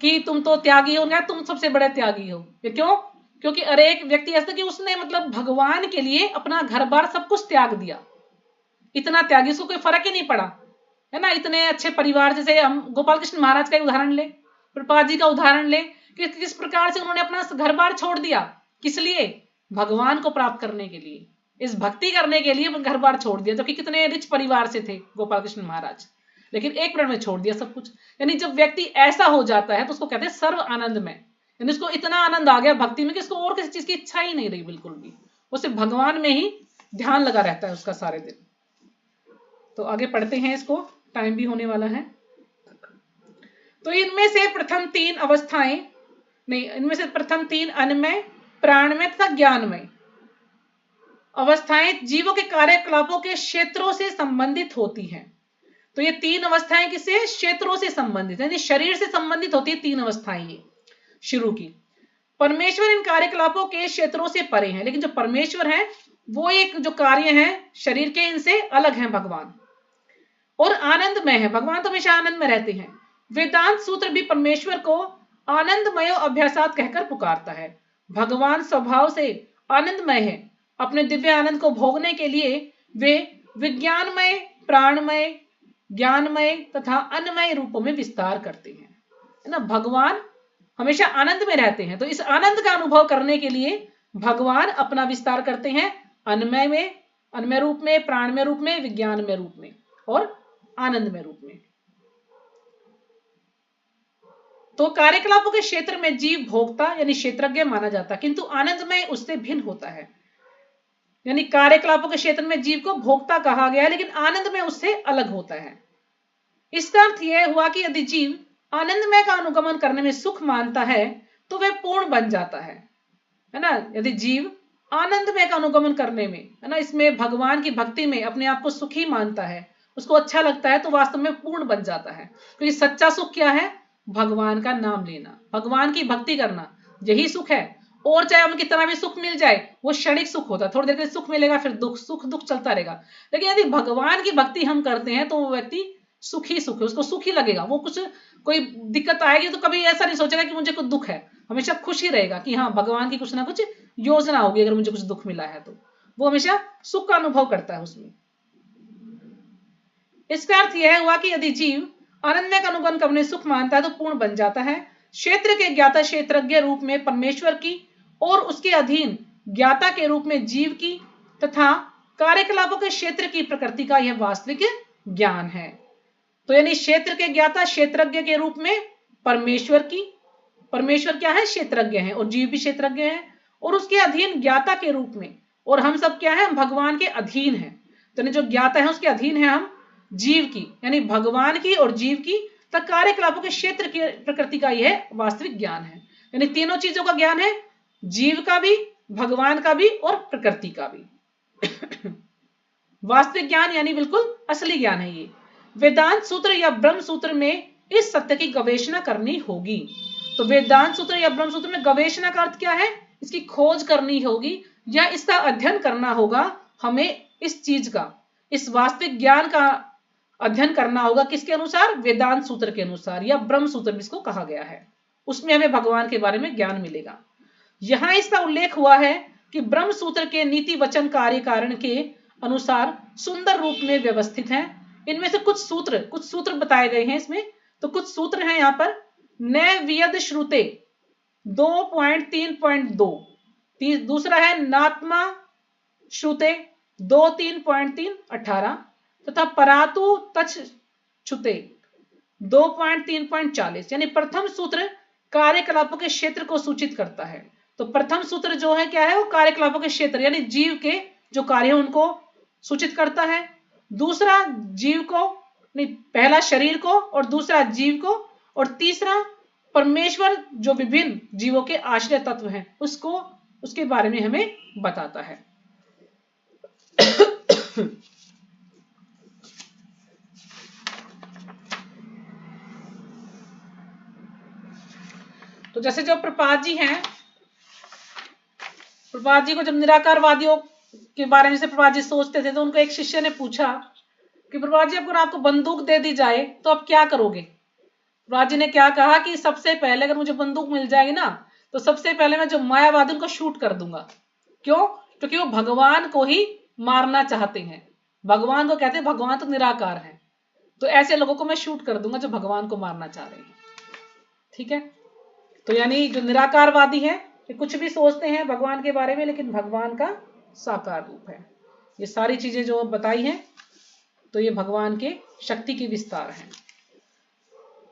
कि तुम तो त्यागी हो, तुम सबसे बड़े त्यागी हो। ये क्यों? क्योंकि अरे एक व्यक्ति ऐसा कि उसने मतलब भगवान के लिए अपना घर बार सब कुछ त्याग दिया, इतना त्यागी, उसको कोई फर्क ही नहीं पड़ा, है ना। इतने अच्छे परिवार, जैसे हम गोपाल कृष्ण महाराज का उदाहरण ले, प्रपात जी का उदाहरण ले, कि किस प्रकार से उन्होंने अपना घर बार छोड़ दिया, किस लिए? भगवान को प्राप्त करने के लिए, इस भक्ति करने के लिए घर बार छोड़ दिया। जबकि कितने रिच परिवार से थे गोपाल कृष्ण महाराज, लेकिन एक मिनट में छोड़ दिया सब कुछ। यानी जब व्यक्ति ऐसा हो जाता है तो उसको कहते हैं सर्व आनंद में। यानी उसको इतना आनंद आ गया भक्ति में कि उसको और किसी चीज की इच्छा ही नहीं रही बिल्कुल भी, वो सिर्फ भगवान में ही ध्यान लगा रहता है उसका सारे दिन। तो आगे पढ़ते हैं इसको, टाइम भी होने वाला है। तो इनमें से प्रथम 3 अवस्थाएं, नहीं इनमें से प्रथम 3 अन्नमय, प्राणमय तथा ज्ञानमय अवस्थाएं जीवों के कार्यकलापों के क्षेत्रों से संबंधित होती हैं। तो ये 3 अवस्थाएं किससे? क्षेत्रों से संबंधित, यानी शरीर से संबंधित होती है 3 अवस्थाएं ये शुरू की। परमेश्वर इन कार्यकलापों के क्षेत्रों से परे हैं, लेकिन जो परमेश्वर है वो एक जो कार्य है शरीर के, इनसे अलग है भगवान। और आनंदमय है, भगवान तो हमेशा आनंद में रहते हैं। वेदांत सूत्र भी परमेश्वर को आनंदमय अभ्यासात कहकर पुकारता है। भगवान स्वभाव से आनंदमय है, अपने दिव्य आनंद को भोगने के लिए वे विज्ञानमय, प्राणमय, ज्ञानमय तथा अन्नमय रूपों में विस्तार करते हैं, है ना। भगवान हमेशा आनंद में रहते हैं, तो इस आनंद का अनुभव करने के लिए भगवान अपना विस्तार करते हैं अन्नमय में, अन्नमय रूप में, प्राणमय रूप में, विज्ञानमय रूप में और आनंदमय रूप में। तो कार्यकलापों के क्षेत्र में जीव भोक्ता यानी क्षेत्रज्ञ माना जाता है, किंतु आनंदमय उससे भिन्न होता है। यानी कार्यकलापों के क्षेत्र में जीव को भोक्ता कहा गया है, लेकिन आनंदमय उससे अलग होता है। इसका अर्थ यह हुआ कि यदि जीव आनंदमय का अनुगमन करने में सुख मानता है तो वह पूर्ण बन जाता है ना। यदि जीव आनंदमय का अनुगमन करने में, है ना, इसमें भगवान की भक्ति में अपने आप को सुखी मानता है, उसको अच्छा लगता है, तो वास्तव में पूर्ण बन जाता है। क्योंकि सच्चा सुख क्या है? भगवान का नाम लेना, भगवान की भक्ति करना, यही सुख है। और चाहे हमें कितना भी सुख मिल जाए वो क्षणिक सुख होता है, थोड़ी देर के लिए सुख मिलेगा फिर दुख, सुख दुख चलता रहेगा। लेकिन यदि भगवान की भक्ति हम करते हैं तो वो व्यक्ति सुखी सुख है, उसको सुखी लगेगा। वो कुछ कोई दिक्कत आएगी तो कभी ऐसा नहीं सोचेगा कि मुझे कुछ दुख है, हमेशा खुश ही रहेगा कि हाँ भगवान की कुछ ना कुछ योजना होगी, अगर मुझे कुछ दुख मिला है तो वो हमेशा सुख का अनुभव करता है उसमें। इसका अर्थ यह हुआ कि यदि जीव आनंदमय का अनुगमन करने सुख मानता है तो पूर्ण बन जाता है। क्षेत्र के ज्ञाता क्षेत्रज्ञ रूप में परमेश्वर की और उसके अधीन ज्ञाता के रूप में जीव की तथा कार्यकलापों के क्षेत्र की प्रकृति का यह वास्तविक ज्ञान है। तो यानी क्षेत्र के ज्ञाता क्षेत्रज्ञ के रूप में परमेश्वर की, परमेश्वर क्या है? क्षेत्रज्ञ है, और जीव भी क्षेत्रज्ञ है, और उसके अधीन ज्ञाता के रूप में, और हम सब क्या है? हम भगवान के अधीन है। तो जो ज्ञाता है उसके अधीन है हम जीव की, यानी भगवान की और जीव की तक कार्यकलापों के क्षेत्र की प्रकृति का यह वास्तविक ज्ञान है। यानी तीनों चीजों का ज्ञान है, जीव का भी, भगवान का भी और प्रकृति का भी। वास्तविक ज्ञान यानी बिल्कुल असली ज्ञान है ये। वेदांत सूत्र या ब्रह्म सूत्र में इस सत्य की गवेषणा करनी होगी। तो वेदांत सूत्र या ब्रह्म सूत्र में गवेषणा का अर्थ क्या है? इसकी खोज करनी होगी या इसका अध्ययन करना होगा। हमें इस चीज का, इस वास्तविक ज्ञान का अध्ययन करना होगा किसके अनुसार? वेदांत सूत्र के अनुसार, या ब्रह्म सूत्र जिसको कहा गया है। उसमें हमें भगवान के बारे में ज्ञान मिलेगा। यहां इसका उल्लेख हुआ है कि ब्रह्म सूत्र के नीति वचन कार्य कारण के अनुसार सुंदर रूप में व्यवस्थित हैं। इनमें से कुछ सूत्र बताए गए हैं इसमें। तो कुछ सूत्र हैं यहाँ पर। नैवेद्य श्रुते 2.3.2, दूसरा है नात्मा श्रुते 2.3.3.18 तथा परातु तच छुते 2.3.40। यानी प्रथम सूत्र कार्यकलापों के क्षेत्र को सूचित करता है। तो प्रथम सूत्र जो है क्या है? वो कार्यकलापों के क्षेत्र यानी जीव के जो कार्य है उनको सूचित करता है। दूसरा जीव को, नहीं, पहला शरीर को और दूसरा जीव को, और तीसरा परमेश्वर जो विभिन्न जीवों के आश्रय तत्व हैं उसको, उसके बारे में हमें बताता है। तो जैसे जो प्रपात जी हैं, प्रपात जी को जब निराकारवादियों के बारे में से प्रपात जी सोचते थे तो उनको एक शिष्य ने पूछा कि प्रपात जी अगर आपको बंदूक दे दी जाए तो आप क्या करोगे? प्रपात जी ने क्या कहा कि सबसे पहले अगर मुझे बंदूक मिल जाएगी ना तो सबसे पहले मैं जो मायावादी उनको शूट कर दूंगा। क्यों? क्योंकि वो भगवान को ही मारना चाहते हैं। भगवान को कहते हैं भगवान तो निराकार है, तो ऐसे लोगों को मैं शूट कर दूंगा जो भगवान को मारना चाह रहे हैं। ठीक है, तो यानी जो निराकारवादी है ये कुछ भी सोचते हैं भगवान के बारे में, लेकिन भगवान का साकार रूप है। ये सारी चीजें जो बताई हैं तो ये भगवान के शक्ति की विस्तार है।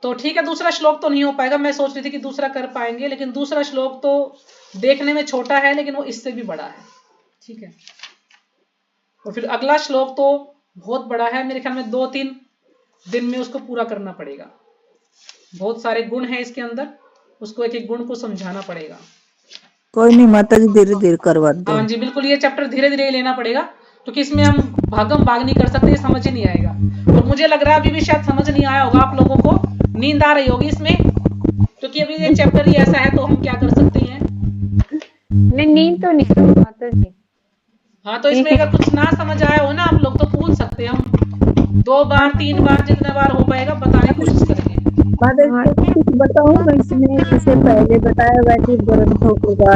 तो ठीक है, दूसरा श्लोक तो नहीं हो पाएगा। मैं सोच रही थी कि दूसरा कर पाएंगे, लेकिन दूसरा श्लोक तो देखने में छोटा है लेकिन वो इससे भी बड़ा है। ठीक है, और फिर अगला श्लोक तो बहुत बड़ा है, मेरे ख्याल में 2-3 दिन में उसको पूरा करना पड़ेगा। बहुत सारे गुण हैं इसके अंदर, उसको एक एक गुण को समझाना पड़ेगा। कोई नहीं माता जी, धीरे धीरे करवा दो। हाँ जी बिल्कुल, ये चैप्टर धीरे धीरे लेना पड़ेगा क्योंकि इसमें हम भागम भाग नहीं कर सकते, समझ ही नहीं आएगा। और मुझे लग रहा है अभी भी शायद समझ नहीं आया होगा आप लोगों को, नींद आ रही होगी इसमें, क्योंकि अभी ये चैप्टर ही ऐसा है तो हम क्या कर सकते हैं। नहीं, नींद तो नहीं आई माता जी। हाँ, तो इसमें अगर कुछ ना समझ आया हो ना आप लोग तो पूछ सकते हैं, हम 2 बार 3 बार जितना बार हो पाएगा बताने की कोशिश करेंगे। माता जी कुछ बताऊं मैं इसमें, जैसे पहले बताया वैसे ग्रंथों के बाद